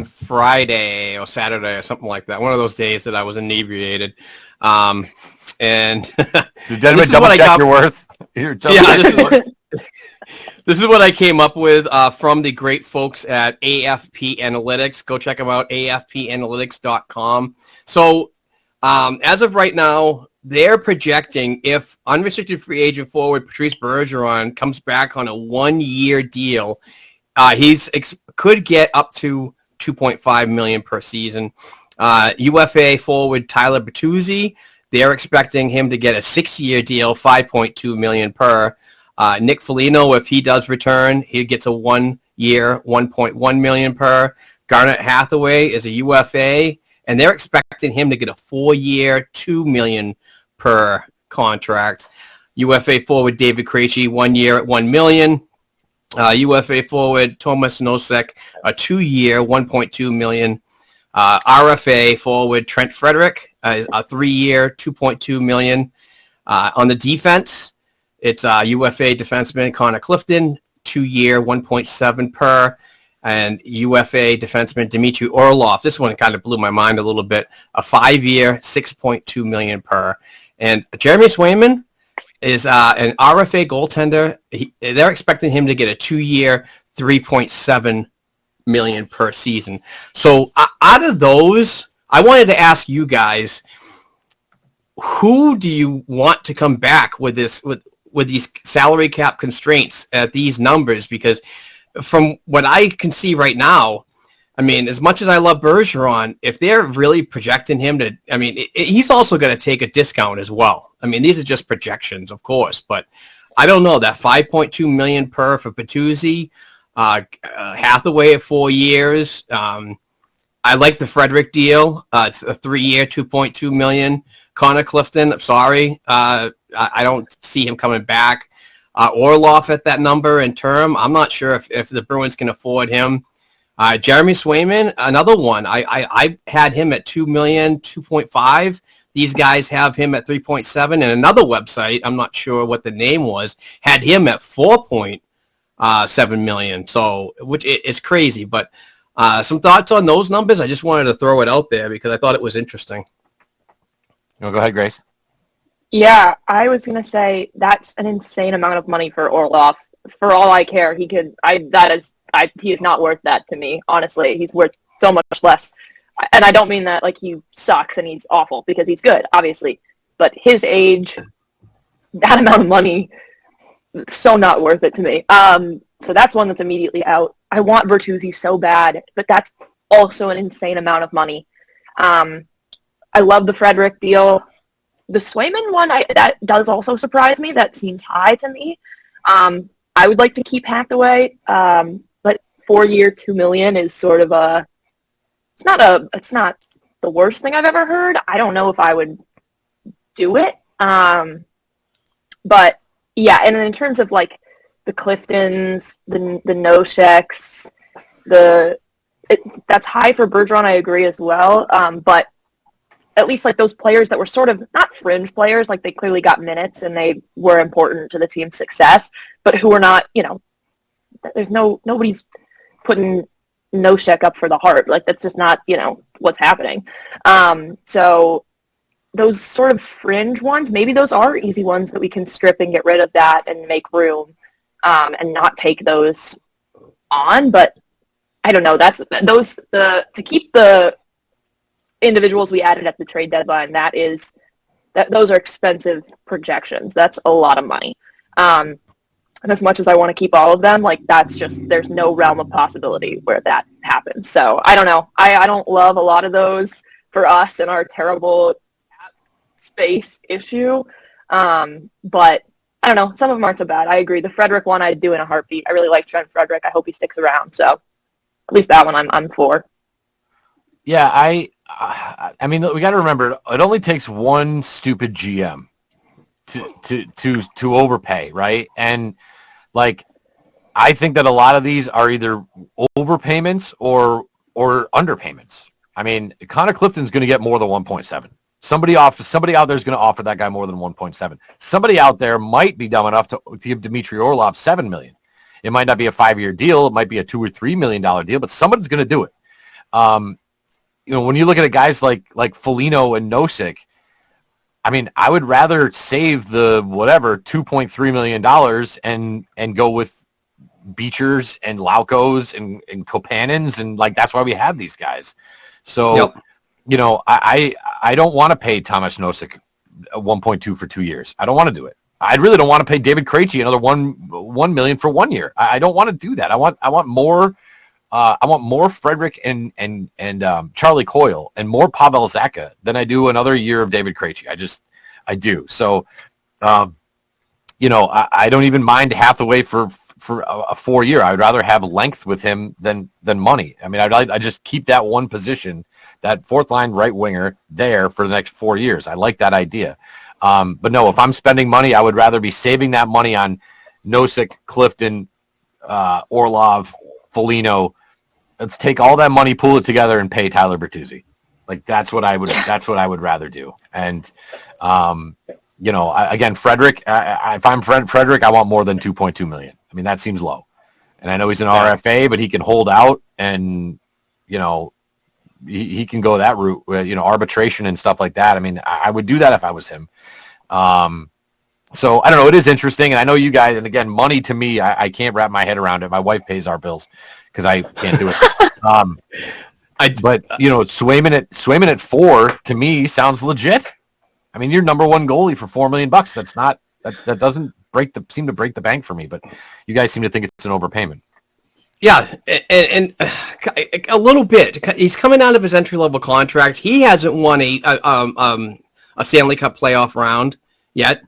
Friday or Saturday or something like that. One of those days that I was inebriated. And did anyone double check your worth? This is what I came up with from the great folks at AFP Analytics. Go check them out, afpanalytics.com. So as of right now, they're projecting if unrestricted free agent forward Patrice Bergeron comes back on a 1-year deal, could get up to $2.5 million per season. UFA forward Tyler Bertuzzi, they're expecting him to get a 6-year deal, $5.2 million per. Nick Foligno, if he does return, he gets a 1-year, $1.1 million per. Garnet Hathaway is a UFA, and they're expecting him to get a 4-year, $2 million per contract. UFA forward David Krejci, 1 year at $1 million. UFA forward Tomas Nosek, a 2-year, $1.2 million. RFA forward Trent Frederick is a 3-year, $2.2 million. On the defense, it's UFA defenseman Connor Clifton, 2-year, $1.7 per. And UFA defenseman Dmitry Orlov. This one kind of blew my mind a little bit. A 5-year, $6.2 million per. And Jeremy Swayman is an RFA goaltender. They're expecting him to get a 2-year, $3.7 million per season. So out of those, I wanted to ask you guys, who do you want to come back with this with these salary cap constraints at these numbers? Because from what I can see right now, I mean, as much as I love Bergeron, if they're really projecting him to, I mean, he's also going to take a discount as well. I mean, these are just projections, of course, but I don't know, that $5.2 million per for Bertuzzi, Hathaway at 4 years. I like the Frederick deal. It's a 3-year, $2.2 million. Connor Clifton, I'm sorry. I don't see him coming back. Orlov at that number in term. I'm not sure if the Bruins can afford him. Jeremy Swayman, another one. I had him at $2 million, 2.5. These guys have him at 3.7. And another website, I'm not sure what the name was, had him at 4.7 million. So, which is crazy. But some thoughts on those numbers? I just wanted to throw it out there because I thought it was interesting. Go ahead, Grace. Yeah, I was gonna say that's an insane amount of money for Orlov. For all I care, he is not worth that to me. Honestly, he's worth so much less. And I don't mean that like he sucks and he's awful, because he's good, obviously. But his age, that amount of money, so not worth it to me. So that's one that's immediately out. I want Bertuzzi so bad, but that's also an insane amount of money. I love the Frederick deal. The Swayman one, that does also surprise me. That seems high to me. I would like to keep Hathaway, but 4-year, $2 million is sort of it's not the worst thing I've ever heard. I don't know if I would do it. But yeah, and in terms of like the Cliftons, the Noseks, that's high for Bergeron. I agree as well. But at least like those players that were sort of not fringe players, like they clearly got minutes and they were important to the team's success, but who are not, nobody's putting Nosek up for the Hart. Like that's just not, what's happening. So those sort of fringe ones, maybe those are easy ones that we can strip and get rid of that and make room and not take those on. But I don't know. To keep the individuals we added at the trade deadline, those are expensive projections. That's a lot of money. And as much as I want to keep all of them, like that's just, there's no realm of possibility where that happens. So I don't know. I don't love a lot of those for us and our terrible space issue. But I don't know. Some of them aren't so bad. I agree. The Frederick one I'd do in a heartbeat. I really like Trent Frederick. I hope he sticks around. So at least that one I'm for. Yeah, I mean, we got to remember, it only takes one stupid GM to overpay, right? And like, I think that a lot of these are either overpayments or underpayments. I mean, Connor Clifton's going to get more than 1.7. Somebody out there is going to offer that guy more than 1.7. Somebody out there might be dumb enough to give Dmitry Orlov $7 million. It might not be a 5-year deal. It might be a $2 or $3 million deal, but somebody's going to do it. You know, when you look at guys like Foligno and Nosek, I mean, I would rather save the $2.3 million and go with Beechers and Laukos and Kopanins, and like that's why we have these guys. So, Yep. You know, I don't want to pay Thomas Nosek 1.2 for 2 years. I don't want to do it. I really don't want to pay David Krejci another $1 million for 1 year. I don't want to do that. I want more. I want more Frederick and Charlie Coyle and more Pavel Zacha than I do another year of David Krejci. I do. So, you know, I don't even mind Hathaway for a 4-year. I would rather have length with him than money. I mean, I just keep that one position, that fourth line right winger there for the next 4 years. I like that idea. But no, if I'm spending money, I would rather be saving that money on Nosek, Clifton, Orlov, Foligno. Let's take all that money, pool it together, and pay Tyler Bertuzzi. Like that's what I would rather do. And you know, again, Frederick. If I'm Frederick, I want more than $2.2 million. I mean, that seems low. And I know he's an RFA, but he can hold out, and you know, he can go that route. You know, arbitration and stuff like that. I mean, I would do that if I was him. So I don't know. It is interesting, and I know you guys. And again, money to me, I can't wrap my head around it. My wife pays our bills because I can't do it. But you know, Swayman at 4 to me sounds legit. I mean, you're number one goalie for $4 million. That's not that doesn't seem to break the bank for me. But you guys seem to think it's an overpayment. Yeah, and a little bit. He's coming out of his entry-level contract. He hasn't won a Stanley Cup playoff round yet.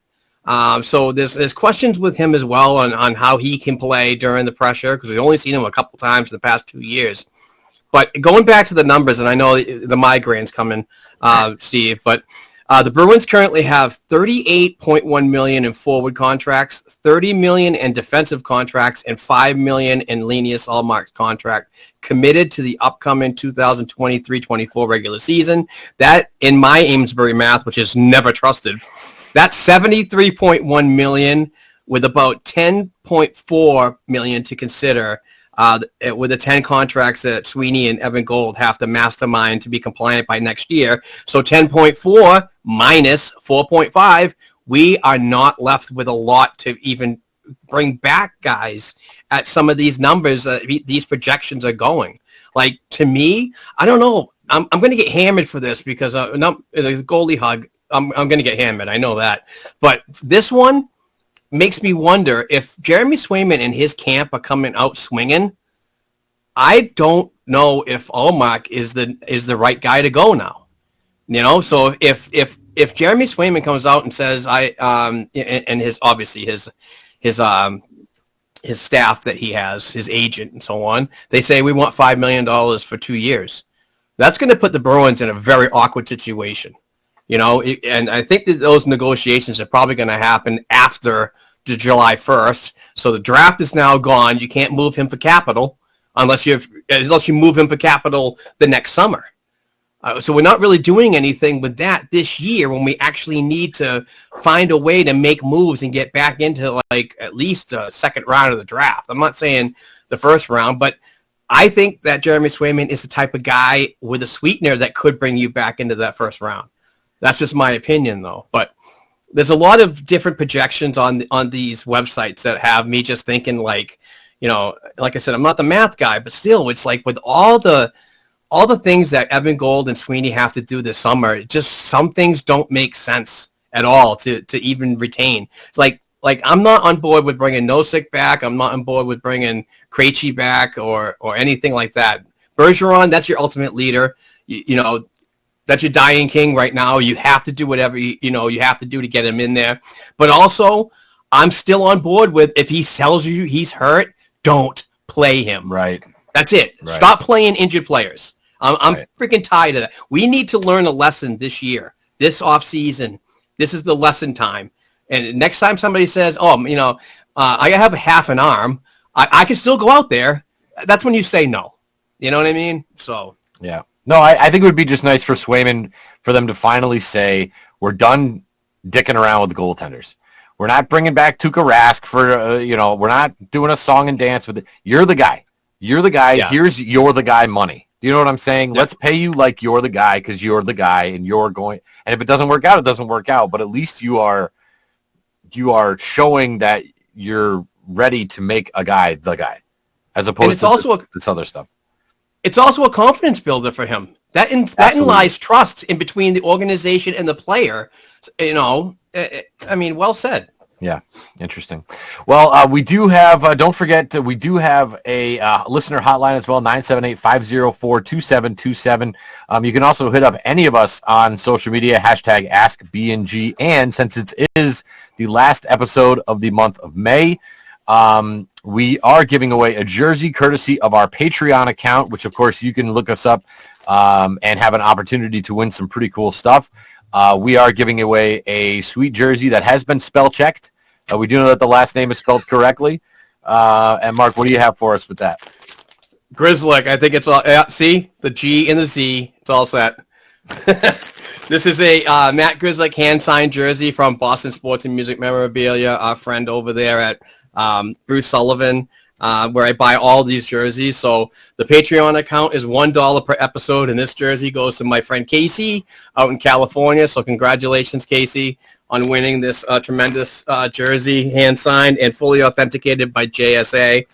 So there's questions with him as well on how he can play during the pressure, because we've only seen him a couple times in the past 2 years. But going back to the numbers, and I know the migraine's coming, Steve, but the Bruins currently have $38.1 million in forward contracts, $30 million in defensive contracts, and $5 million in Linus Ullmark's contract committed to the upcoming 2023-24 regular season. That, in my Amesbury math, which is never trusted, that's $73.1 million with about $10.4 million to consider with the 10 contracts that Sweeney and Evan Gold have to mastermind to be compliant by next year. So 10.4 minus 4.5, we are not left with a lot to even bring back guys at some of these numbers. These projections are going. Like, to me, I don't know. I'm going to get hammered for this because the goalie hug, I'm going to get hammered. I know that. But this one makes me wonder if Jeremy Swayman and his camp are coming out swinging. I don't know if Ullmark is the right guy to go now. You know, so if Jeremy Swayman comes out and says and his obviously his staff that he has, his agent and so on, they say we want $5 million for 2 years. That's going to put the Bruins in a very awkward situation. You know, and I think that those negotiations are probably going to happen after the July 1st. So the draft is now gone. You can't move him for capital unless you move him for capital the next summer. So we're not really doing anything with that this year when we actually need to find a way to make moves and get back into like at least the second round of the draft. I'm not saying the first round, but I think that Jeremy Swayman is the type of guy with a sweetener that could bring you back into that first round. That's just my opinion, though. But there's a lot of different projections on these websites that have me just thinking, like, you know, like I said, I'm not the math guy, but still, it's like with all the things that Evan Gold and Sweeney have to do this summer, just some things don't make sense at all to even retain. It's like like, I'm not on board with bringing Nosek back. I'm not on board with bringing Krejci back or anything like that. Bergeron, that's your ultimate leader. You know, that's your dying king right now. You have to do whatever you have to do to get him in there. But also, I'm still on board with, if he tells you he's hurt, don't play him. Right. That's it. Right. Stop playing injured players. I'm Right. freaking tired of that. We need to learn a lesson this year, this offseason. This is the lesson time. And next time somebody says, I have half an arm, I can still go out there. That's when you say no. You know what I mean? So. Yeah. No, I think it would be just nice for Swayman, for them to finally say, we're done dicking around with the goaltenders. We're not bringing back Tuukka Rask for, we're not doing a song and dance with it. You're the guy. You're the guy. Yeah. Here's you're the guy money. Do you know what I'm saying? Yeah. Let's pay you like you're the guy, because you're the guy and you're going. And if it doesn't work out, it doesn't work out. But at least you are showing that you're ready to make a guy the guy, as opposed to this other stuff. It's also a confidence builder for him. That lies trust in between the organization and the player. Well said. Yeah, interesting. Well, we do have, don't forget, we do have a listener hotline as well, 978-504-2727. You can also hit up any of us on social media, hashtag AskBNG. And since it is the last episode of the month of May, we are giving away a jersey courtesy of our Patreon account, which, of course, you can look us up and have an opportunity to win some pretty cool stuff. We are giving away a sweet jersey that has been spell checked. We do know that the last name is spelled correctly. And Mark, what do you have for us with that? Grizzlick, I think it's all. See the G and the Z. It's all set. This is a Matt Grizzlick hand-signed jersey from Boston Sports and Music Memorabilia, our friend over there at Bruce Sullivan, where I buy all these jerseys. So the Patreon account is $1 per episode, and this jersey goes to my friend Casey out in California. So congratulations, Casey, on winning this tremendous jersey, hand-signed and fully authenticated by JSA.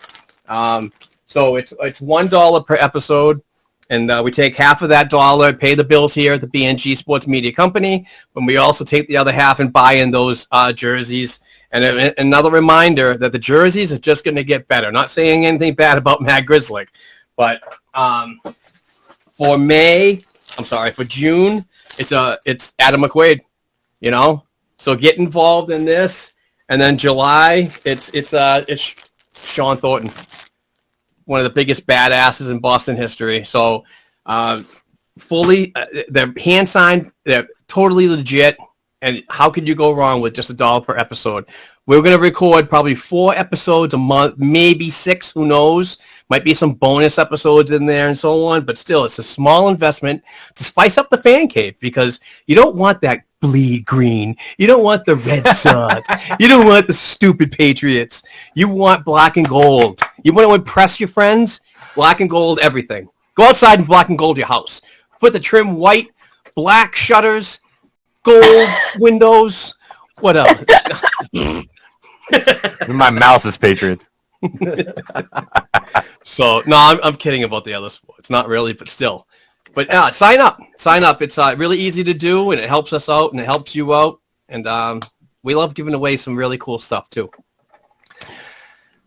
So it's $1 per episode, and we take half of that dollar, pay the bills here at the BNG Sports Media Company, but we also take the other half and buy in those jerseys. And another reminder that the jerseys are just going to get better. Not saying anything bad about Matt Grizzlick, but for June, it's Adam McQuaid, So get involved in this, and then July, it's Sean Thornton, one of the biggest badasses in Boston history. So fully, they're hand signed, they're totally legit. And how could you go wrong with just $1 per episode? We're going to record probably 4 episodes a month, maybe 6, who knows? Might be some bonus episodes in there and so on, but still, it's a small investment to spice up the fan cave, because you don't want that bleed green. You don't want the Red Sox. You don't want the stupid Patriots. You want black and gold. You want to impress your friends? Black and gold, everything. Go outside and black and gold your house. Put the trim white, black shutters, gold windows, what else? My mouse is Patriots. So, no, I'm kidding about the other sports. Not really, but still. But sign up. Sign up. It's really easy to do, and it helps us out, and it helps you out. And we love giving away some really cool stuff, too.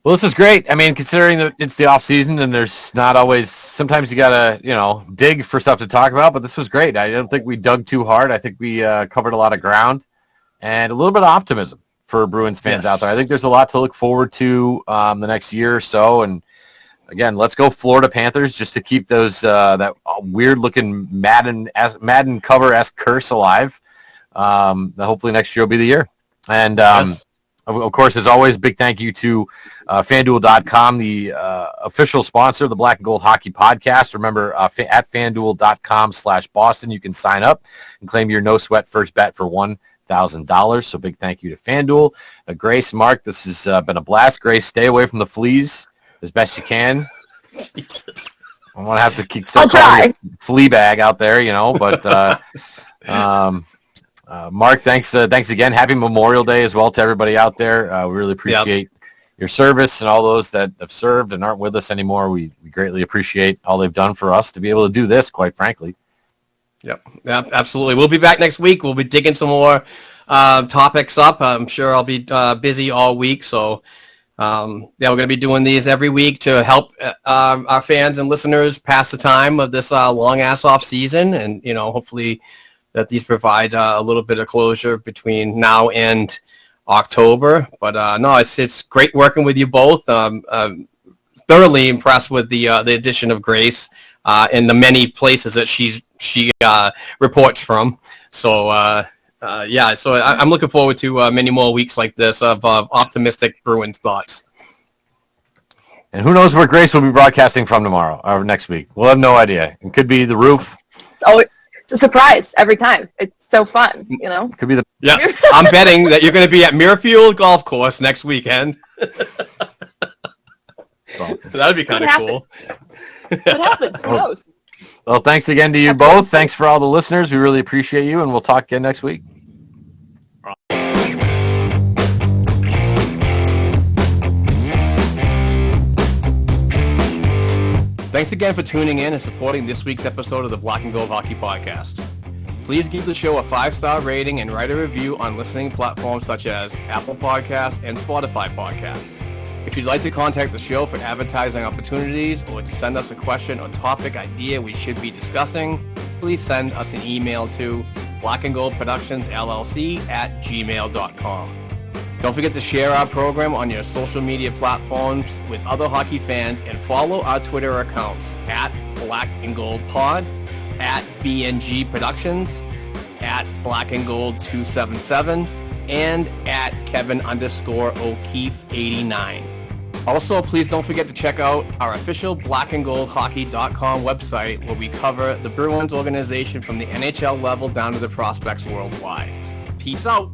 Well, this is great. I mean, considering that it's the off season and there's not always, sometimes you got to, dig for stuff to talk about, but this was great. I don't think we dug too hard. I think we covered a lot of ground and a little bit of optimism for Bruins fans out there. I think there's a lot to look forward to the next year or so. And again, let's go Florida Panthers, just to keep those, that weird looking Madden cover-esque curse alive. Hopefully next year will be the year. And, of course, as always, big thank you to FanDuel.com, the official sponsor of the Black and Gold Hockey Podcast. Remember, at FanDuel.com/Boston, you can sign up and claim your no-sweat first bet for $1,000. So big thank you to FanDuel. Grace, Mark, this has been a blast. Grace, stay away from the fleas as best you can. Jesus. I want to have to keep I'll try. Flea bag out there, but Mark, thanks again. Happy Memorial Day as well to everybody out there. We really appreciate your service, and all those that have served and aren't with us anymore. We greatly appreciate all they've done for us to be able to do this, quite frankly. Yep, absolutely. We'll be back next week. We'll be digging some more topics up. I'm sure I'll be busy all week. So, we're going to be doing these every week to help our fans and listeners pass the time of this long-ass off season. And, hopefully that these provide a little bit of closure between now and October. But, no, it's great working with you both. Thoroughly impressed with the addition of Grace and the many places that she reports from. So, so I'm looking forward to many more weeks like this of optimistic Bruins thoughts. And who knows where Grace will be broadcasting from tomorrow or next week? We'll have no idea. It could be the roof. Oh, it's a surprise every time. It's so fun, Could be the. Yeah, I'm betting that you're going to be at Muirfield Golf Course next weekend. Awesome. That'd be kind of cool. What happens? Who knows? Well, thanks again to you both. Thanks for all the listeners. We really appreciate you, and we'll talk again next week. Thanks again for tuning in and supporting this week's episode of the Black and Gold Hockey Podcast. Please give the show a 5-star rating and write a review on listening platforms such as Apple Podcasts and Spotify Podcasts. If you'd like to contact the show for advertising opportunities or to send us a question or topic idea we should be discussing, please send us an email to blackandgoldproductionsllc@gmail.com. Don't forget to share our program on your social media platforms with other hockey fans and follow our Twitter accounts at Black and Gold Pod, at BNG Productions, at Black and Gold 277, and at Kevin_O'Keefe89. Also, please don't forget to check out our official blackandgoldhockey.com website where we cover the Bruins organization from the NHL level down to the prospects worldwide. Peace out.